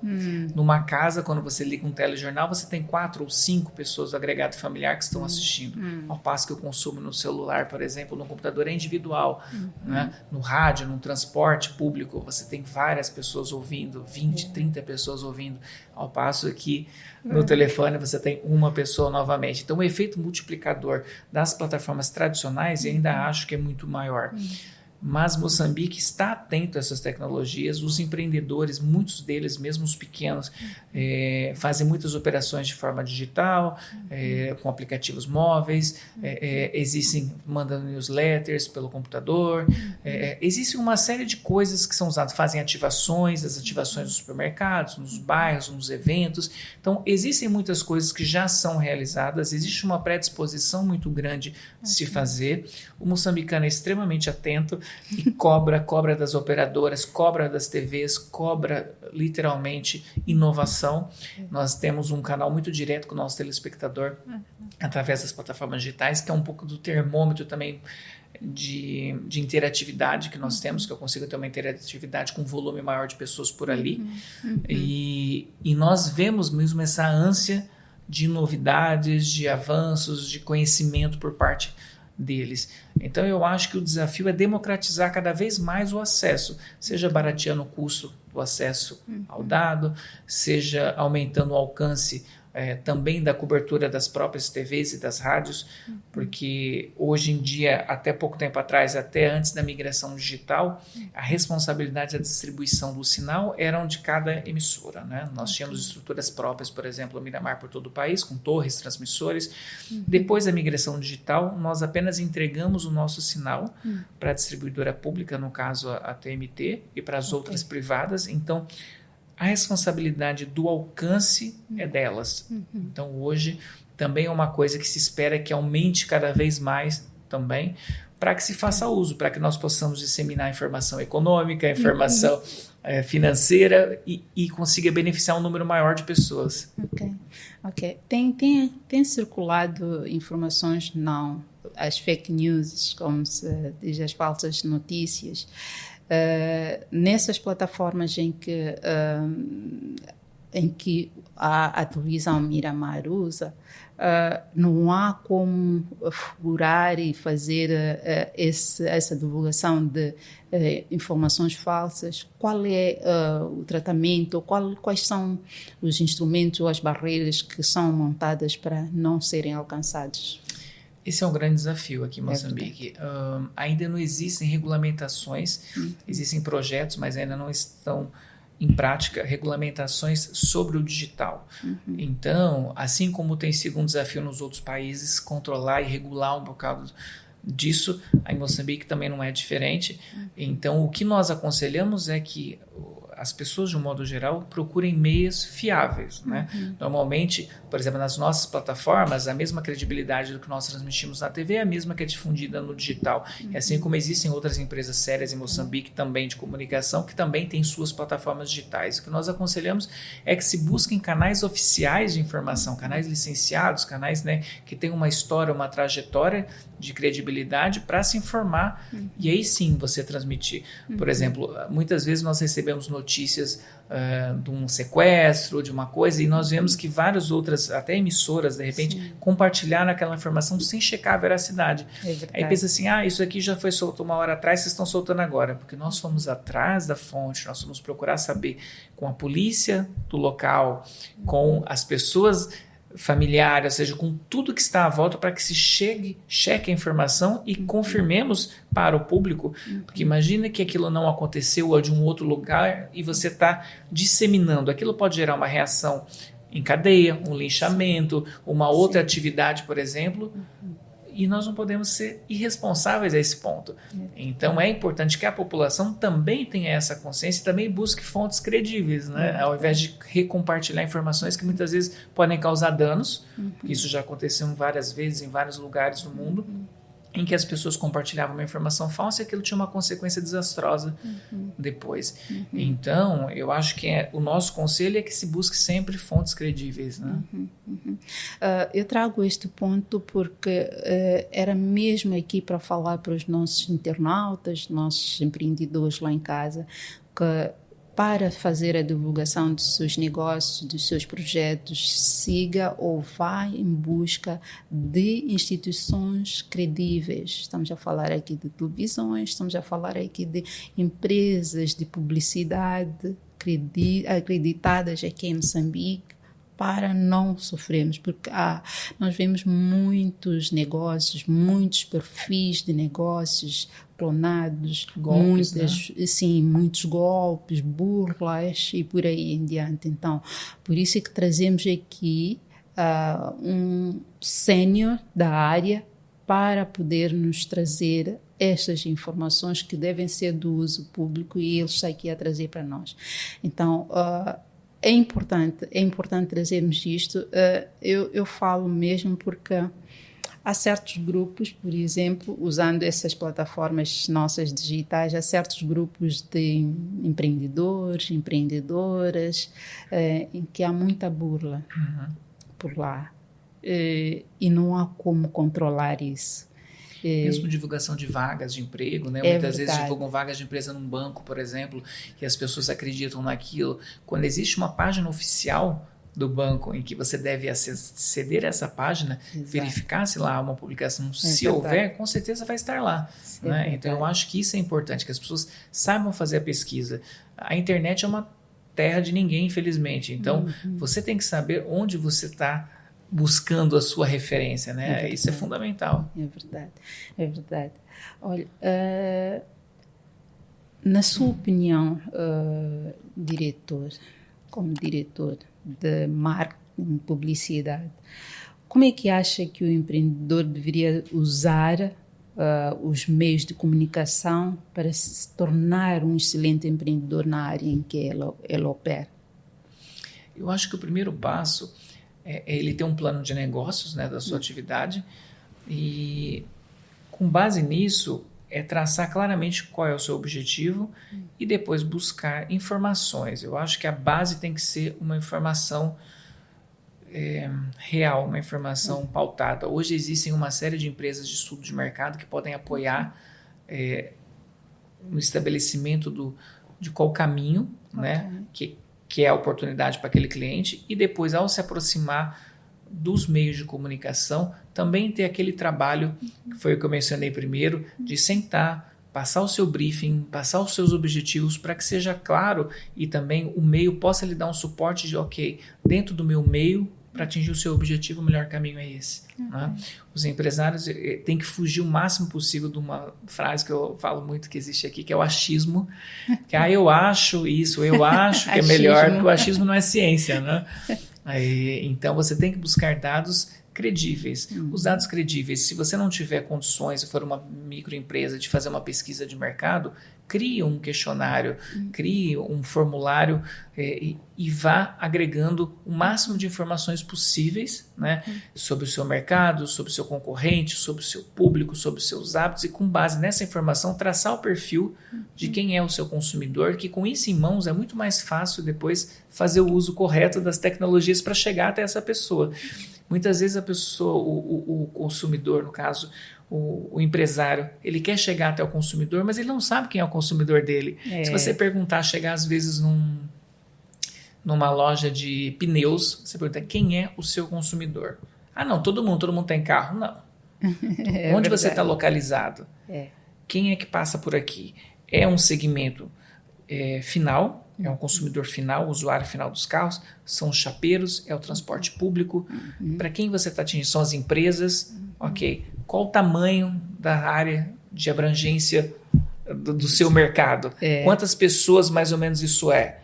Numa casa, quando você liga um telejornal, você tem 4 ou 5 pessoas do agregado familiar que estão assistindo. Ao passo que o consumo no celular, por exemplo, no computador é individual. Né? No rádio, no transporte público, você tem várias pessoas ouvindo, 20, 30 pessoas ouvindo. Ao passo que no telefone você tem uma pessoa novamente. Então o efeito multiplicador das plataformas tradicionais eu ainda acho que é muito maior. Mas Moçambique está atento a essas tecnologias, os empreendedores, muitos deles, mesmo os pequenos, fazem muitas operações de forma digital, com aplicativos móveis, existem mandando newsletters pelo computador, existe uma série de coisas que são usadas, fazem ativações, as ativações nos supermercados, nos bairros, nos eventos. Então, existem muitas coisas que já são realizadas, existe uma predisposição muito grande de se fazer. O moçambicano é extremamente atento, e cobra das operadoras, cobra das TVs, cobra literalmente inovação. Nós temos um canal muito direto com o nosso telespectador através das plataformas digitais, que é um pouco do termômetro também de interatividade que nós temos, que eu consigo ter uma interatividade com um volume maior de pessoas por ali. E nós vemos mesmo essa ânsia de novidades, de avanços, de conhecimento por parte deles. Então eu acho que o desafio é democratizar cada vez mais o acesso, seja barateando o custo do acesso ao dado, seja aumentando o alcance também da cobertura das próprias TVs e das rádios, porque hoje em dia, até pouco tempo atrás, até antes da migração digital, a responsabilidade da distribuição do sinal era de cada emissora, né? Nós tínhamos estruturas próprias, por exemplo, o Miramar por todo o país, com torres, transmissores. Depois da migração digital, nós apenas entregamos o nosso sinal para a distribuidora pública, no caso a TMT, e para as outras privadas. Então, a responsabilidade do alcance é delas. Então, hoje, também é uma coisa que se espera que aumente cada vez mais também, para que se faça uso, para que nós possamos disseminar informação econômica, informação financeira e consiga beneficiar um número maior de pessoas. Ok. Tem circulado informações não as fake news, como se diz, as falsas notícias, nessas plataformas em que a televisão Miramar usa, não há como furar e fazer essa divulgação de informações falsas. Qual é o tratamento? Quais são os instrumentos ou as barreiras que são montadas para não serem alcançados? Esse é um grande desafio aqui em Moçambique. Ainda não existem regulamentações, existem projetos, mas ainda não estão em prática regulamentações sobre o digital. Então, assim como tem sido um desafio nos outros países, controlar e regular um bocado disso, em Moçambique também não é diferente. Então, o que nós aconselhamos é que as pessoas, de um modo geral, procurem meios fiáveis, né? Normalmente, por exemplo, nas nossas plataformas, a mesma credibilidade do que nós transmitimos na TV é a mesma que é difundida no digital. E assim como existem outras empresas sérias em Moçambique também de comunicação, que também têm suas plataformas digitais. O que nós aconselhamos é que se busquem canais oficiais de informação, canais licenciados, canais, né, que têm uma história, uma trajetória de credibilidade para se informar e aí sim você transmitir. Por exemplo, muitas vezes nós recebemos notícias de um sequestro, de uma coisa, e nós vemos que várias outras, até emissoras, de repente, compartilharam aquela informação sem checar a veracidade. Aí pensa assim, isso aqui já foi solto uma hora atrás, vocês estão soltando agora. Porque nós fomos atrás da fonte, nós fomos procurar saber com a polícia do local, com as pessoas familiares, ou seja, com tudo que está à volta para que se cheque a informação e confirmemos para o público, porque imagina que aquilo não aconteceu ou de um outro lugar e você está disseminando, aquilo pode gerar uma reação em cadeia, um linchamento, uma outra atividade, por exemplo, e nós não podemos ser irresponsáveis a esse ponto. Então é importante que a população também tenha essa consciência e também busque fontes credíveis, né? Ao invés de recompartilhar informações que muitas vezes podem causar danos, porque isso já aconteceu várias vezes em vários lugares do mundo, em que as pessoas compartilhavam uma informação falsa e aquilo tinha uma consequência desastrosa depois. Então, eu acho que o nosso conselho é que se busque sempre fontes credíveis, né? Eu trago este ponto porque era mesmo aqui para falar para os nossos internautas, nossos empreendedores lá em casa, que para fazer a divulgação dos seus negócios, dos seus projetos, siga ou vá em busca de instituições credíveis. Estamos a falar aqui de televisões, estamos a falar aqui de empresas de publicidade acreditadas aqui em Moçambique, para não sofrermos, porque nós vemos muitos negócios, muitos perfis de negócios clonados, golpes, muitos golpes, burlas e por aí em diante. Então, por isso é que trazemos aqui um sênior da área para poder nos trazer estas informações que devem ser do uso público e ele está aqui a trazer para nós. Então, é importante trazermos isto. Eu falo mesmo porque há certos grupos, por exemplo, usando essas plataformas nossas digitais, há certos grupos de empreendedores, empreendedoras, em que há muita burla por lá. E não há como controlar isso. Mesmo divulgação de vagas de emprego, né? Muitas vezes divulgam vagas de empresa num banco, por exemplo, e as pessoas acreditam naquilo. Quando existe uma página oficial do banco em que você deve aceder a essa página, verificar se lá há uma publicação, se houver, com certeza vai estar lá. Né? Então eu acho que isso é importante, que as pessoas saibam fazer a pesquisa. A internet é uma terra de ninguém, infelizmente. Então você tem que saber onde você está buscando a sua referência, né? Isso é fundamental. É verdade. Olha, na sua opinião, como diretor de marketing, publicidade, como é que acha que o empreendedor deveria usar os meios de comunicação para se tornar um excelente empreendedor na área em que ele opera? Eu acho que o primeiro passo é ele ter um plano de negócios, né, da sua atividade, e com base nisso é traçar claramente qual é o seu objetivo e depois buscar informações. Eu acho que a base tem que ser uma informação real, uma informação pautada. Hoje existem uma série de empresas de estudo de mercado que podem apoiar no estabelecimento de qual caminho, né, que é a oportunidade para aquele cliente, e depois, ao se aproximar dos meios de comunicação, também ter aquele trabalho, que foi o que eu mencionei primeiro, de sentar, passar o seu briefing, passar os seus objetivos para que seja claro e também o meio possa lhe dar um suporte de, ok, dentro do meu meio, para atingir o seu objetivo, o melhor caminho é esse. Né? Os empresários têm que fugir o máximo possível de uma frase que eu falo muito que existe aqui, que é o achismo, que eu acho isso, eu acho que é melhor, porque o achismo não é ciência, né? Então você tem que buscar dados credíveis. Os dados credíveis, se você não tiver condições, se for uma microempresa, de fazer uma pesquisa de mercado, crie um questionário, crie um formulário e vá agregando o máximo de informações possíveis, né, sobre o seu mercado, sobre o seu concorrente, sobre o seu público, sobre os seus hábitos, e com base nessa informação traçar o perfil de quem é o seu consumidor, que com isso em mãos é muito mais fácil depois fazer o uso correto das tecnologias para chegar até essa pessoa. Muitas vezes a pessoa, o consumidor, no caso, o empresário, ele quer chegar até o consumidor, mas ele não sabe quem é o consumidor dele. Se você perguntar, chegar às vezes numa loja de pneus, você pergunta, quem é o seu consumidor? Não, todo mundo tem carro. Não. Onde você está localizado? Quem é que passa por aqui? É um segmento final, é um consumidor final, usuário final dos carros, são os chapeiros, é o transporte público. Para quem você está atingindo? São as empresas, ok? Qual o tamanho da área de abrangência do seu mercado? Quantas pessoas mais ou menos isso é?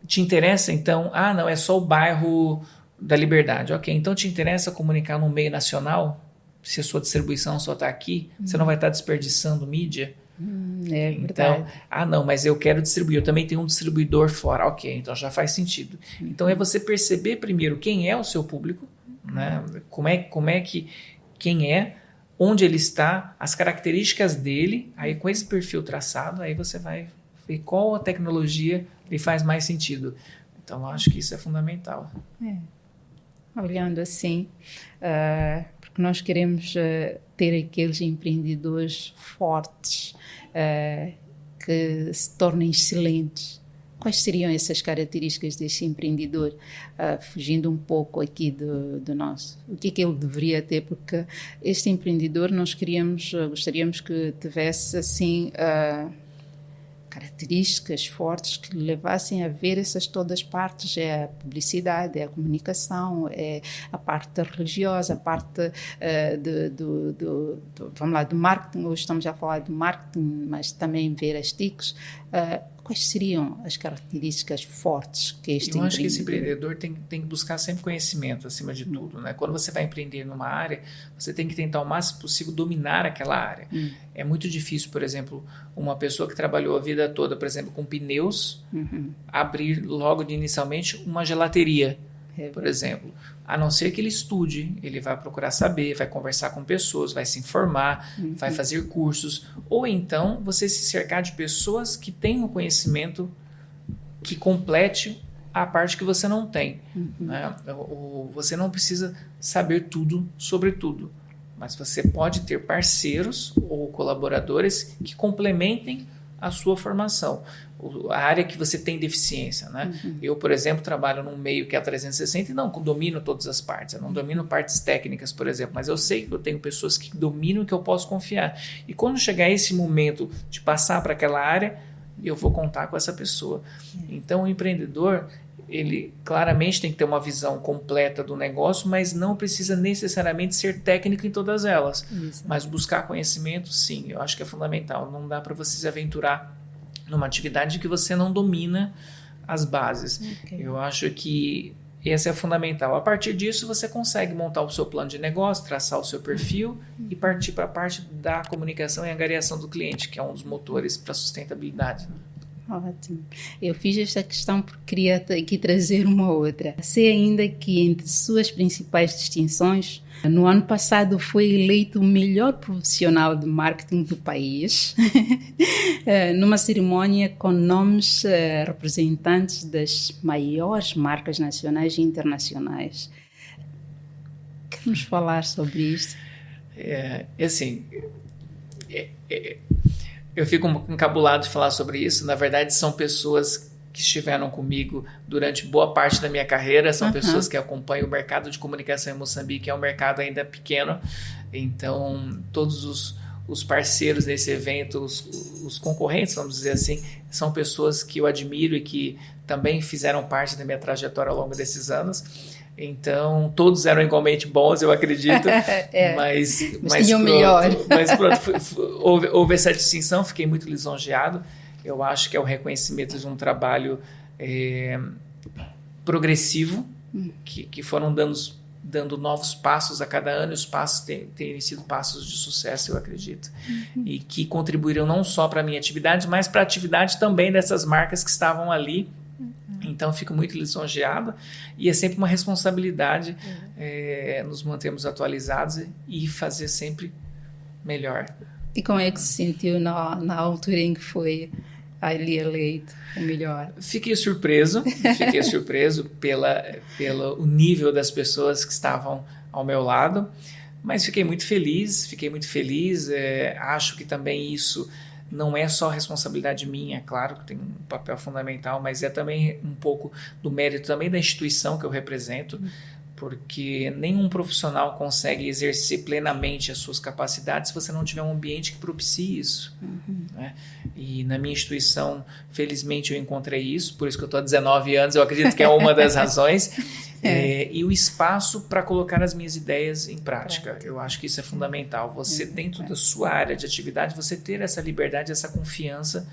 Te interessa então? Não, é só o bairro da Liberdade. Ok, então te interessa comunicar no meio nacional? Se a sua distribuição só está aqui, você não vai estar desperdiçando mídia? Então, não, mas eu quero distribuir, eu também tenho um distribuidor fora. Ok, então já faz sentido. Então é você perceber primeiro quem é o seu público, né? Como é que, quem é, onde ele está, as características dele, aí com esse perfil traçado, aí você vai ver qual a tecnologia lhe faz mais sentido. Então, eu acho que isso é fundamental. Olhando assim, porque nós queremos ter aqueles empreendedores fortes, que se tornem excelentes. Quais seriam essas características desse empreendedor? Fugindo um pouco aqui do nosso. O que é que ele deveria ter? Porque este empreendedor nós gostaríamos que tivesse assim características fortes que levassem a ver essas todas partes. É a publicidade, é a comunicação, é a parte religiosa, a parte vamos lá, do marketing. Hoje estamos a falar do marketing, mas também ver as TICs. Quais seriam as características fortes que este empreendedor... Eu acho que esse empreendedor tem que buscar sempre conhecimento acima de tudo, né? Quando você vai empreender numa área, você tem que tentar o máximo possível dominar aquela área. É muito difícil, por exemplo, uma pessoa que trabalhou a vida toda, por exemplo, com pneus, abrir logo inicialmente uma gelateria, por exemplo. A não ser que ele estude, ele vai procurar saber, vai conversar com pessoas, vai se informar, vai fazer cursos, ou então você se cercar de pessoas que têm um conhecimento que complete a parte que você não tem. Né? Você não precisa saber tudo sobre tudo, mas você pode ter parceiros ou colaboradores que complementem a sua formação, a área que você tem deficiência, né? Eu, por exemplo, trabalho num meio que é a 360 e não domino todas as partes, eu não domino partes técnicas, por exemplo, mas eu sei que eu tenho pessoas que dominam e que eu posso confiar. E quando chegar esse momento de passar para aquela área, eu vou contar com essa pessoa. Então, o empreendedor, ele claramente tem que ter uma visão completa do negócio, mas não precisa necessariamente ser técnico em todas elas. Mas buscar conhecimento, sim, eu acho que é fundamental. Não dá para você se aventurar numa atividade que você não domina as bases. Eu acho que esse é fundamental. A partir disso, você consegue montar o seu plano de negócio, traçar o seu perfil e partir para a parte da comunicação e angariação do cliente, que é um dos motores para a sustentabilidade. Ótimo. Eu fiz esta questão porque queria aqui trazer uma outra. Sei ainda que entre suas principais distinções, no ano passado foi eleito o melhor profissional de marketing do país, numa cerimónia com nomes representantes das maiores marcas nacionais e internacionais. Quer-nos falar sobre isto? Eu fico encabulado de falar sobre isso. Na verdade, são pessoas que estiveram comigo durante boa parte da minha carreira, são pessoas que acompanham o mercado de comunicação em Moçambique, é um mercado ainda pequeno, então todos os parceiros desse evento, os concorrentes, vamos dizer assim, são pessoas que eu admiro e que também fizeram parte da minha trajetória ao longo desses anos. Então, todos eram igualmente bons, eu acredito, mas tinha o melhor. Mas pronto, houve essa distinção, fiquei muito lisonjeado. Eu acho que é o reconhecimento de um trabalho progressivo, que foram dando novos passos a cada ano, e os passos têm sido passos de sucesso, eu acredito, e que contribuíram não só para a minha atividade, mas para a atividade também dessas marcas que estavam ali. Então, fico muito lisonjeado e é sempre uma responsabilidade nos mantermos atualizados e fazer sempre melhor. E como é que se sentiu na altura em que foi ali eleito o melhor? Fiquei surpreso pelo nível das pessoas que estavam ao meu lado, mas fiquei muito feliz. Acho que também isso não é só responsabilidade minha, claro que tem um papel fundamental, mas é também um pouco do mérito também da instituição que eu represento, porque nenhum profissional consegue exercer plenamente as suas capacidades se você não tiver um ambiente que propicie isso. Né? E na minha instituição, felizmente, eu encontrei isso, por isso que eu estou há 19 anos, eu acredito que é uma das razões, e o espaço para colocar as minhas ideias em prática. Eu acho que isso é fundamental. Você, dentro da sua área de atividade, você ter essa liberdade, essa confiança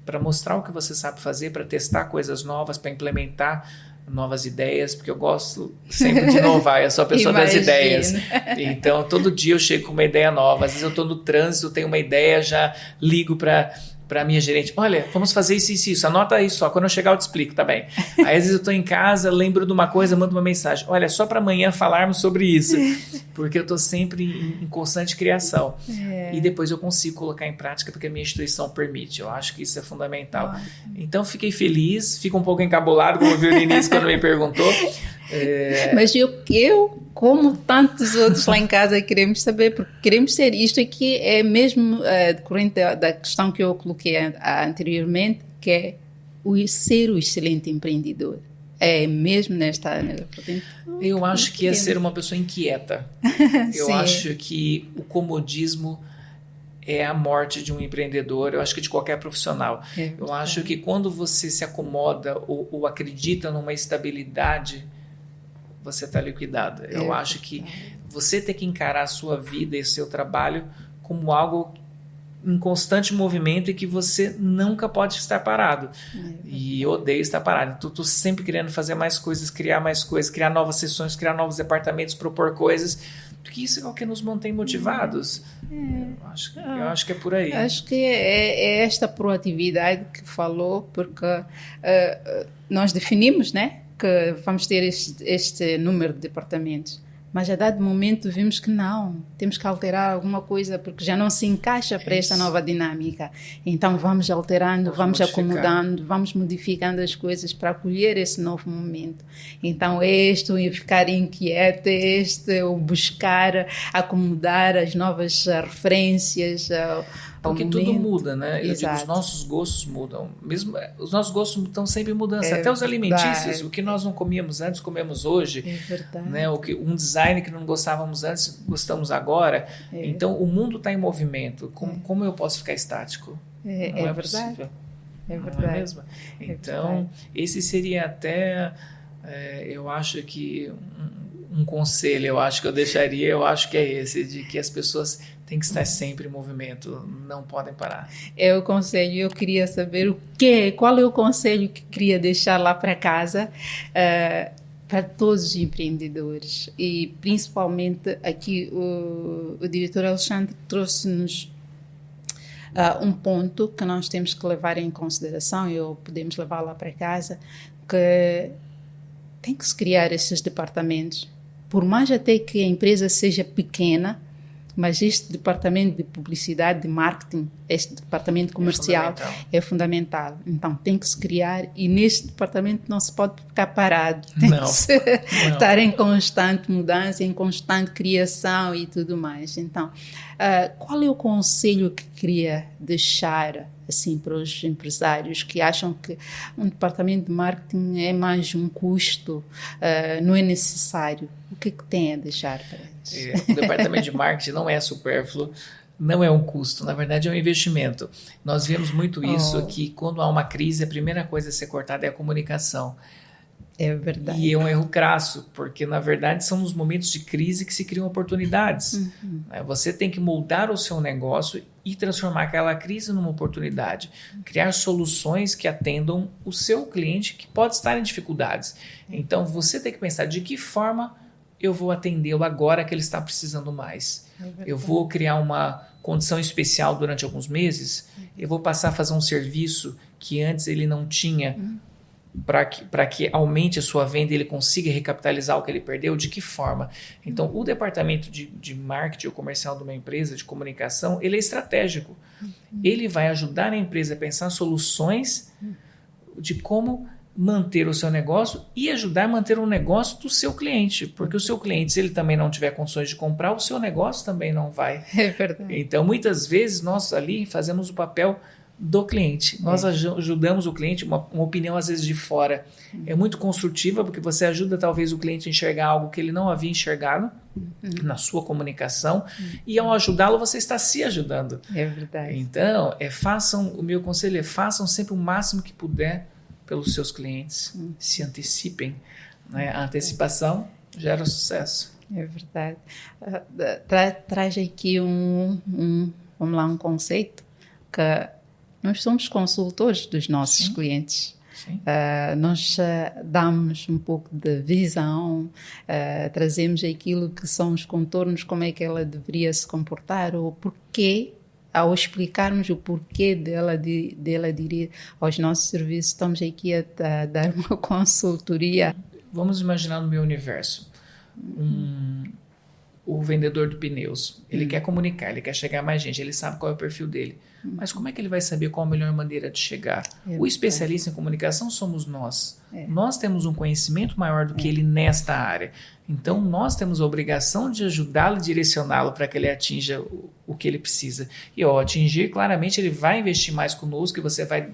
para mostrar o que você sabe fazer, para testar coisas novas, para implementar novas ideias, porque eu gosto sempre de inovar, eu sou a pessoa das ideias. Então, todo dia eu chego com uma ideia nova. Às vezes eu estou no trânsito, tenho uma ideia, já ligo para a minha gerente, olha, vamos fazer isso, anota isso, quando eu chegar eu te explico, tá bem? Aí às vezes eu estou em casa, lembro de uma coisa, mando uma mensagem, olha, só para amanhã falarmos sobre isso, porque eu estou sempre em constante criação. E depois eu consigo colocar em prática porque a minha instituição permite, eu acho que isso é fundamental. Então fiquei feliz, fico um pouco encabulado, como eu vi no início quando me perguntou. Mas eu, como tantos outros lá em casa, queremos saber, porque queremos ser. Isto aqui é mesmo decorrente da questão que eu coloquei anteriormente, que é ser o excelente empreendedor. É mesmo nesta área. Eu acho que é ser uma pessoa inquieta. Eu acho que o comodismo é a morte de um empreendedor, eu acho que de qualquer profissional. Eu acho que quando você se acomoda ou acredita numa estabilidade, você está liquidado. Eu acho que você tem que encarar a sua vida e o seu trabalho como algo em constante movimento e que você nunca pode estar parado. E eu odeio estar parado. Estou sempre querendo fazer mais coisas, criar novas sessões, criar novos departamentos, propor coisas, porque isso é o que nos mantém motivados. Eu acho que é por aí. Acho que é esta proatividade que falou, porque nós definimos, né, que vamos ter este número de departamentos, mas a dado momento vimos que não, temos que alterar alguma coisa porque já não se encaixa para esta nova dinâmica. Então vamos alterando, vamos acomodando, vamos modificando as coisas para acolher esse novo momento. Então o ficar inquieto, o buscar acomodar as novas referências, porque tudo muda, né? Eu digo, os nossos gostos mudam. Mesmo, os nossos gostos estão sempre em mudança. Até os alimentícios, o que nós não comíamos antes, comemos hoje. É verdade. Né? Um design que não gostávamos antes, gostamos agora. Então, o mundo está em movimento. Como eu posso ficar estático? Não é verdade. Possível. É verdade. Não é mesmo? Então, esse seria até, eu acho que um conselho, eu acho que eu deixaria, eu acho que é esse, de que as pessoas têm que estar sempre em movimento, não podem parar. É o conselho, eu queria saber qual é o conselho que queria deixar lá para casa para todos os empreendedores, e principalmente aqui o diretor Alexandre trouxe-nos Um ponto que nós temos que levar em consideração, e podemos levar lá para casa, que tem que se criar esses departamentos. Por mais até que a empresa seja pequena, mas este departamento de publicidade, de marketing, este departamento comercial é fundamental. Então, tem que se criar, e neste departamento não se pode ficar parado. Tem que estar em constante mudança, em constante criação e tudo mais. Então, qual é o conselho que queria deixar assim, para os empresários que acham que um departamento de marketing é mais um custo, não é necessário? O que é que tem a deixar para eles? O departamento de marketing não é supérfluo, não é um custo, na verdade é um investimento. Nós vemos muito isso, que quando há uma crise, a primeira coisa a ser cortada é a comunicação. É verdade. E é um erro crasso, porque na verdade são nos momentos de crise que se criam oportunidades. Você tem que moldar o seu negócio e transformar aquela crise numa oportunidade. Criar soluções que atendam o seu cliente que pode estar em dificuldades. Então você tem que pensar de que forma eu vou atendê-lo agora que ele está precisando mais. Eu vou criar uma condição especial durante alguns meses, eu vou passar a fazer um serviço que antes ele não tinha, para que aumente a sua venda e ele consiga recapitalizar o que ele perdeu. De que forma? Então, o departamento de marketing ou comercial de uma empresa, de comunicação, ele é estratégico. Ele vai ajudar a empresa a pensar soluções de como manter o seu negócio e ajudar a manter o negócio do seu cliente, porque o seu cliente, se ele também não tiver condições de comprar, o seu negócio também não vai. É verdade. Então, muitas vezes, nós ali fazemos o papel do cliente. Nós ajudamos o cliente, uma opinião às vezes de fora é muito construtiva, porque você ajuda talvez o cliente a enxergar algo que ele não havia enxergado na sua comunicação, e ao ajudá-lo você está se ajudando. É verdade. Então, o meu conselho é façam sempre o máximo que puder pelos seus clientes, se antecipem, né? A antecipação gera sucesso. É verdade. Traz aqui vamos lá, um conceito que nós somos consultores dos nossos clientes. Nós damos um pouco de visão, trazemos aquilo que são os contornos, como é que ela deveria se comportar, ou porquê. Ao explicarmos o porquê dela aderir aos nossos serviços, estamos aqui a dar uma consultoria. Vamos imaginar no meu universo. O vendedor de pneus, ele quer comunicar, ele quer chegar a mais gente, ele sabe qual é o perfil dele. Mas como é que ele vai saber qual a melhor maneira de chegar? O especialista em comunicação somos nós. Nós temos um conhecimento maior do que ele nesta área. Então, nós temos a obrigação de ajudá-lo e direcioná-lo para que ele atinja o que ele precisa. E ao atingir, claramente, ele vai investir mais conosco e você vai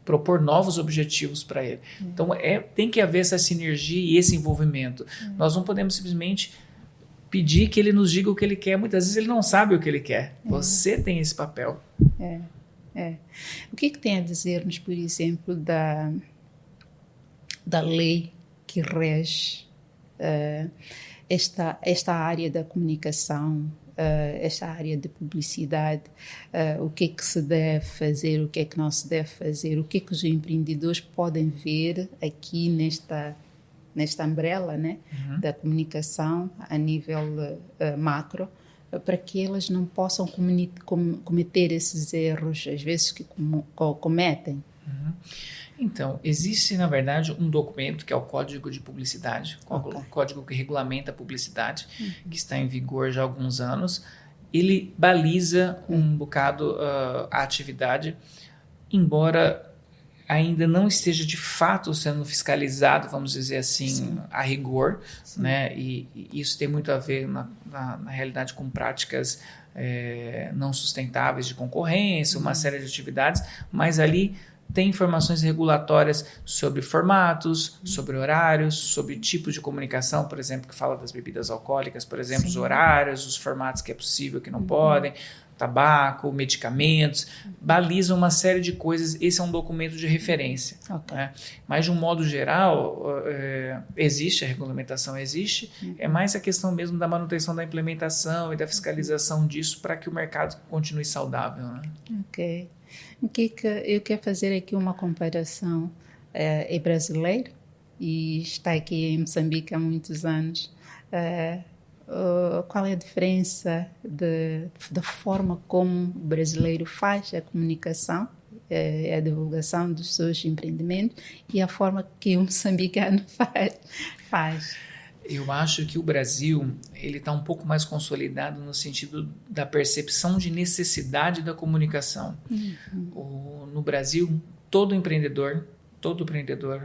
propor novos objetivos para ele. Então, tem que haver essa sinergia e esse envolvimento. Nós não podemos simplesmente pedir que ele nos diga o que ele quer. Muitas vezes ele não sabe o que ele quer. Você tem esse papel. O que tem a dizer-nos, por exemplo, da lei que rege esta área da comunicação, esta área de publicidade, o que é que se deve fazer, o que é que não se deve fazer, o que é que os empreendedores podem ver aqui nesta umbrella, né, da comunicação a nível macro, para que elas não possam cometer esses erros, às vezes, que cometem. Então, existe, na verdade, um documento que é o Código de Publicidade, o código que regulamenta a publicidade, que está em vigor já há alguns anos. Ele baliza um bocado a atividade, embora ainda não esteja de fato sendo fiscalizado, vamos dizer assim, a rigor, né? E isso tem muito a ver, na realidade, com práticas não sustentáveis de concorrência, uma série de atividades, mas ali tem informações regulatórias sobre formatos, sobre horários, sobre tipos de comunicação, por exemplo, que fala das bebidas alcoólicas, por exemplo, os horários, os formatos que é possível, que não podem, tabaco, medicamentos, baliza uma série de coisas. Esse é um documento de referência. Né? Mas, de um modo geral, existe, a regulamentação existe, é mais a questão mesmo da manutenção da implementação e da fiscalização disso para que o mercado continue saudável. Né? Ok. Eu quero fazer aqui uma comparação. É brasileiro e está aqui em Moçambique há muitos anos. qual é a diferença da forma como o brasileiro faz a comunicação, a divulgação dos seus empreendimentos e a forma que o moçambicano faz. Eu acho que o Brasil ele está um pouco mais consolidado no sentido da percepção de necessidade da comunicação. No Brasil, todo empreendedor,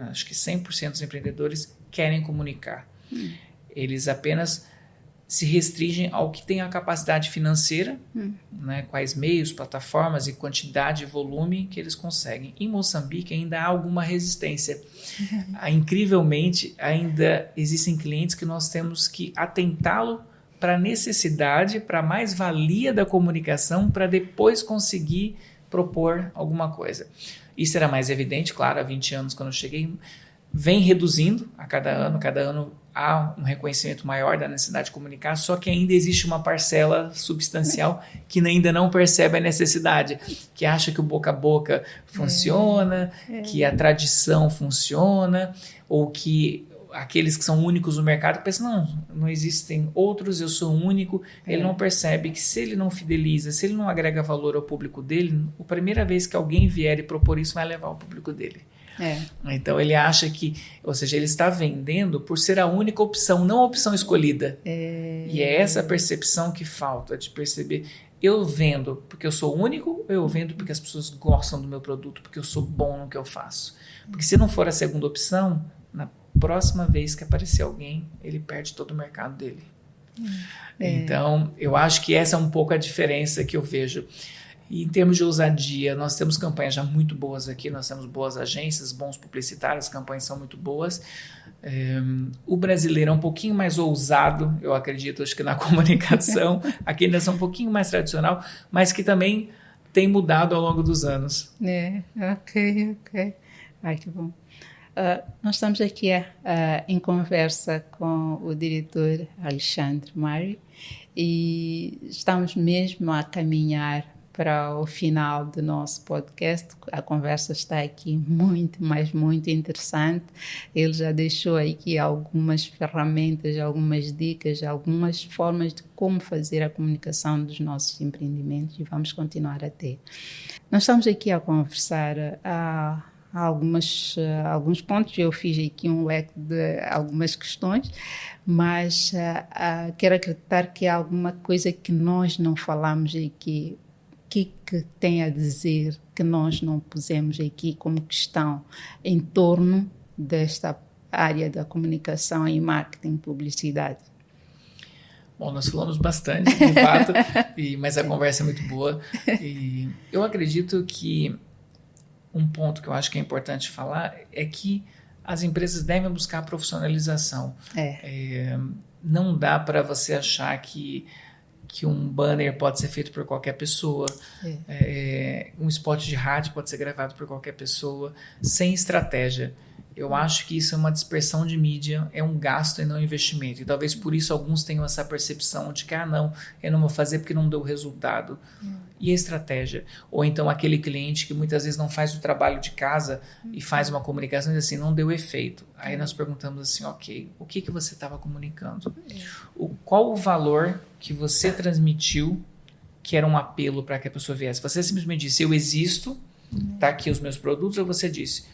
acho que 100% dos empreendedores querem comunicar. Eles apenas se restringem ao que tem a capacidade financeira, né, quais meios, plataformas e quantidade e volume que eles conseguem. Em Moçambique ainda há alguma resistência. Incrivelmente, ainda existem clientes que nós temos que atentá-lo para a necessidade, para a mais-valia da comunicação, para depois conseguir propor alguma coisa. Isso era mais evidente, claro, há 20 anos quando eu cheguei, vem reduzindo a cada ano há um reconhecimento maior da necessidade de comunicar, só que ainda existe uma parcela substancial que ainda não percebe a necessidade, que acha que o boca a boca funciona, que a tradição funciona, ou que aqueles que são únicos no mercado pensam, não existem outros, eu sou único. Ele não percebe que se ele não fideliza, se ele não agrega valor ao público dele, a primeira vez que alguém vier e propor isso vai levar ao público dele. Então ele acha que, ou seja, ele está vendendo por ser a única opção, não a opção escolhida. E é essa percepção que falta, de perceber, eu vendo porque eu sou único, ou eu vendo porque as pessoas gostam do meu produto, porque eu sou bom no que eu faço. Porque se não for a segunda opção, na próxima vez que aparecer alguém, ele perde todo o mercado dele. Então eu acho que essa é um pouco a diferença que eu vejo. E em termos de ousadia, nós temos campanhas já muito boas aqui, nós temos boas agências, bons publicitários, as campanhas são muito boas. O brasileiro é um pouquinho mais ousado, eu acredito, acho que na comunicação. Aqui ainda são um pouquinho mais tradicional, mas que também tem mudado ao longo dos anos. Ok. Ai, que bom. Nós estamos aqui em conversa com o diretor Alexandre Mário e estamos mesmo a caminhar para o final do nosso podcast. A conversa está aqui muito, mas muito interessante. Ele já deixou aqui algumas ferramentas, algumas dicas, algumas formas de como fazer a comunicação dos nossos empreendimentos e vamos continuar a ter. Nós estamos aqui a conversar alguns pontos, eu fiz aqui um leque de algumas questões, mas quero acreditar que há alguma coisa que nós não falamos aqui, que tem a dizer que nós não pusemos aqui como questão em torno desta área da comunicação e marketing e publicidade. Bom, nós falamos bastante, de fato, mas a conversa é muito boa. E eu acredito que um ponto que eu acho que é importante falar é que as empresas devem buscar a profissionalização. Não dá para você achar que um banner pode ser feito por qualquer pessoa, um spot de rádio pode ser gravado por qualquer pessoa, sem estratégia. Eu acho que isso é uma dispersão de mídia, é um gasto e não um investimento. E talvez por isso alguns tenham essa percepção de que, não, eu não vou fazer porque não deu resultado. E a estratégia? Ou então aquele cliente que muitas vezes não faz o trabalho de casa e faz uma comunicação e diz assim, não deu efeito. Aí nós perguntamos assim, ok, o que você estava comunicando? Qual o valor que você transmitiu que era um apelo para que a pessoa viesse? Você simplesmente disse, eu existo, tá aqui os meus produtos, ou você disse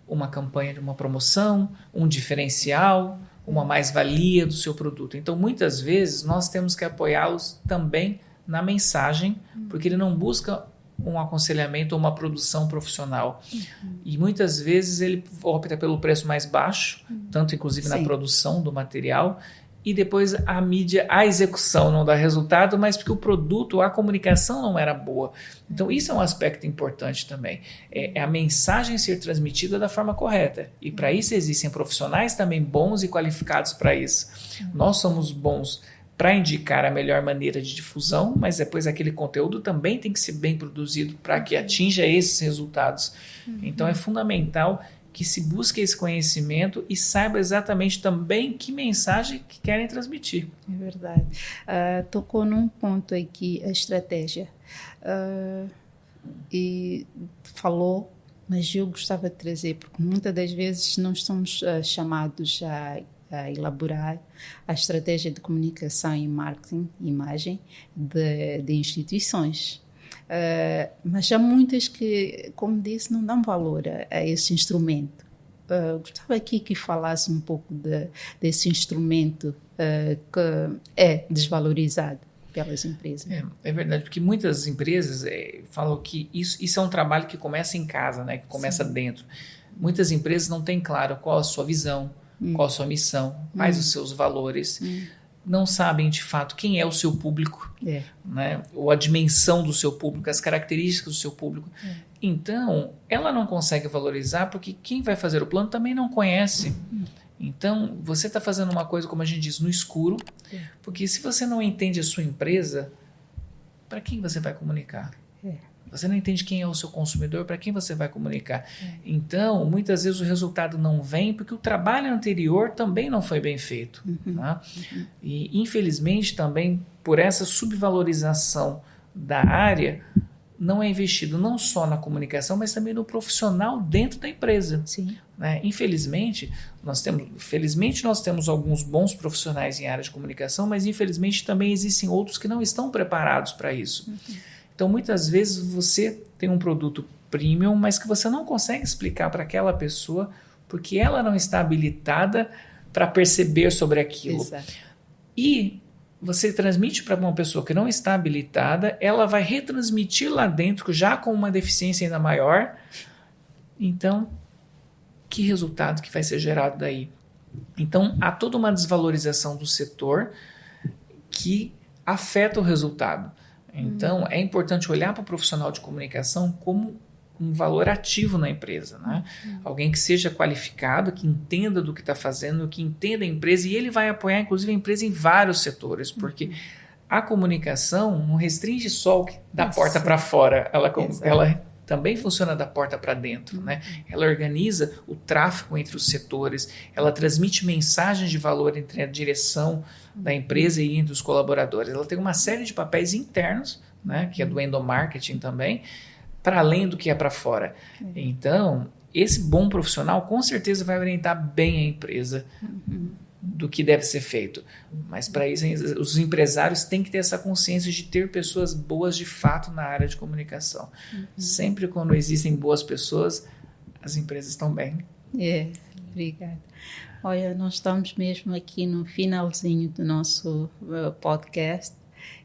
uma campanha de uma promoção, um diferencial, uma mais-valia do seu produto? Então, muitas vezes, nós temos que apoiá-los também na mensagem, porque ele não busca um aconselhamento ou uma produção profissional. E muitas vezes ele opta pelo preço mais baixo, tanto inclusive na produção do material, e depois a mídia, a execução não dá resultado, mas porque o produto, a comunicação não era boa. Então isso é um aspecto importante também. É a mensagem ser transmitida da forma correta. E para isso existem profissionais também bons e qualificados para isso. Nós somos bons para indicar a melhor maneira de difusão, mas depois aquele conteúdo também tem que ser bem produzido para que atinja esses resultados. Então é fundamental que se busque esse conhecimento e saiba exatamente também que mensagem que querem transmitir. É verdade. Tocou num ponto aqui, a estratégia. E falou, mas eu gostava de trazer, porque muitas das vezes não somos chamados a a elaborar a estratégia de comunicação e marketing, imagem, de instituições. Mas há muitas que, como disse, não dão valor a esse instrumento. Gostava aqui que falasse um pouco desse instrumento que é desvalorizado pelas empresas. É verdade, porque muitas empresas falam que isso é um trabalho que começa em casa, né? Que começa dentro. Muitas empresas não têm claro qual a sua visão, qual a sua missão, quais os seus valores, não sabem de fato quem é o seu público, né? Ou a dimensão do seu público, as características do seu público. Então, ela não consegue valorizar porque quem vai fazer o plano também não conhece. Então, você está fazendo uma coisa, como a gente diz, no escuro, porque se você não entende a sua empresa, para quem você vai comunicar? Você não entende quem é o seu consumidor, para quem você vai comunicar? Então, muitas vezes o resultado não vem porque o trabalho anterior também não foi bem feito. Tá? E, infelizmente, também por essa subvalorização da área, não é investido não só na comunicação, mas também no profissional dentro da empresa. Sim. Né? Felizmente nós temos alguns bons profissionais em área de comunicação, mas infelizmente também existem outros que não estão preparados para isso. Então, muitas vezes você tem um produto premium, mas que você não consegue explicar para aquela pessoa porque ela não está habilitada para perceber sobre aquilo. Exato. E você transmite para uma pessoa que não está habilitada, ela vai retransmitir lá dentro, já com uma deficiência ainda maior. Então, que resultado que vai ser gerado daí? Então, há toda uma desvalorização do setor que afeta o resultado. Então, é importante olhar para o profissional de comunicação como um valor ativo na empresa, né? Alguém que seja qualificado, que entenda do que está fazendo, que entenda a empresa, e ele vai apoiar, inclusive, a empresa em vários setores, porque a comunicação não restringe só da porta para fora, ela também funciona da porta para dentro, né? Ela organiza o tráfego entre os setores, ela transmite mensagens de valor entre a direção da empresa e entre os colaboradores. Ela tem uma série de papéis internos, né? Que é do endomarketing também, para além do que é para fora. Então, esse bom profissional com certeza vai orientar bem a empresa do que deve ser feito. Mas para isso, os empresários têm que ter essa consciência de ter pessoas boas de fato na área de comunicação. Sempre quando existem boas pessoas, as empresas estão bem. Obrigada. Olha, nós estamos mesmo aqui no finalzinho do nosso podcast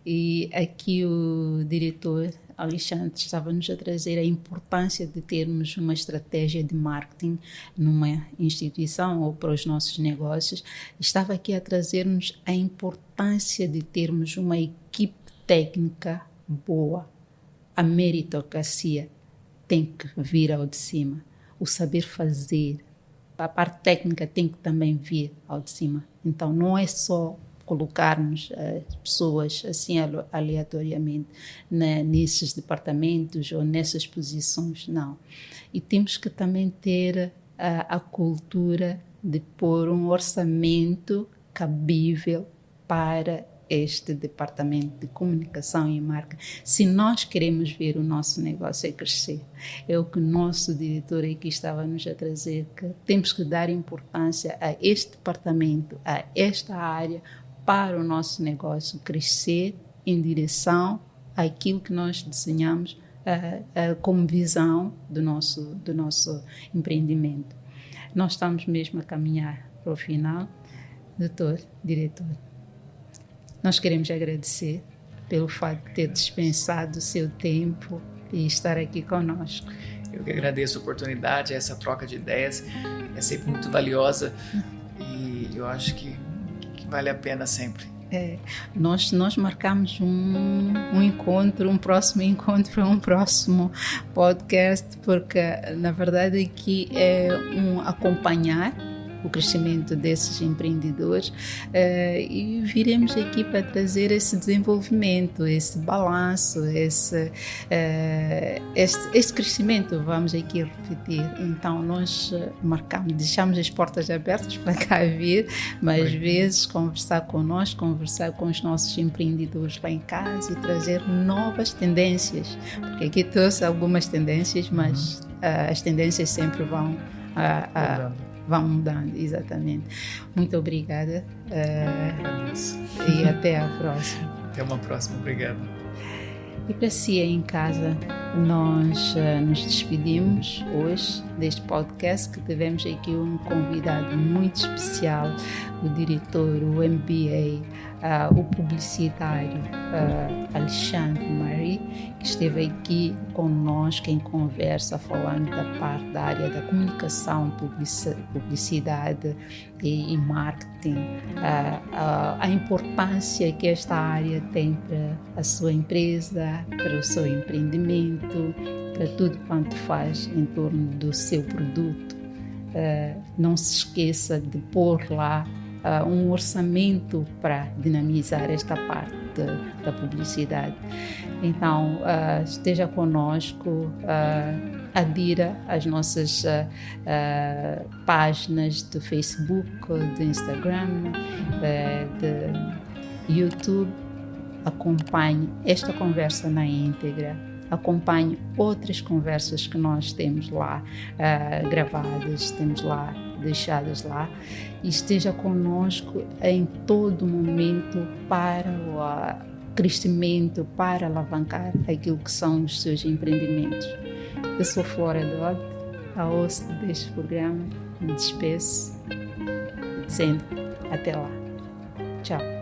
e aqui o diretor Alexandre estava-nos a trazer a importância de termos uma estratégia de marketing numa instituição ou para os nossos negócios. Estava aqui a trazer-nos a importância de termos uma equipe técnica boa. A meritocracia tem que vir ao de cima. O saber fazer, a parte técnica tem que também vir ao de cima. Então, não é só colocarmos pessoas assim aleatoriamente nesses departamentos ou nessas posições, não. E temos que também ter a cultura de pôr um orçamento cabível para este departamento de comunicação e marca, se nós queremos ver o nosso negócio crescer. É o que o nosso diretor aqui estava nos a trazer, que temos que dar importância a este departamento, a esta área, para o nosso negócio crescer em direção àquilo que nós desenhamos como visão do nosso empreendimento. Nós estamos mesmo a caminhar para o final. Doutor, diretor, nós queremos agradecer pelo fato de ter dispensado o seu tempo e estar aqui conosco. Eu que agradeço a oportunidade, essa troca de ideias é sempre muito valiosa e eu acho que vale a pena sempre. Nós marcamos um encontro, um próximo podcast, porque na verdade aqui é acompanhar o crescimento desses empreendedores e viremos aqui para trazer esse desenvolvimento, esse balanço, esse crescimento, vamos aqui repetir. Então nós deixamos as portas abertas para cá vir, mas às vezes conversar conosco, conversar com os nossos empreendedores lá em casa e trazer novas tendências, porque aqui trouxe algumas tendências, mas as tendências sempre vão vão mudando, exatamente. Muito obrigada. Agradeço. E até a próxima. Até uma próxima, obrigado. E para si aí em casa, nós nos despedimos hoje deste podcast, que tivemos aqui um convidado muito especial, o diretor, o MBA, o publicitário Alexandre Marie, que esteve aqui conosco em conversa, falando da parte da área da comunicação, publicidade e marketing, a importância que esta área tem para a sua empresa, para o seu empreendimento, para tudo quanto faz em torno do seu produto. Não se esqueça de pôr lá um orçamento para dinamizar esta parte da publicidade. Então, esteja conosco, adira às nossas páginas do Facebook, do Instagram, do YouTube. Acompanhe esta conversa na íntegra. Acompanhe outras conversas que nós temos lá gravadas, temos lá deixadas lá, e esteja conosco em todo momento para o crescimento, para alavancar aquilo que são os seus empreendimentos. Eu sou Flora Dodd, a host deste programa, me despeço dizendo até lá. Tchau.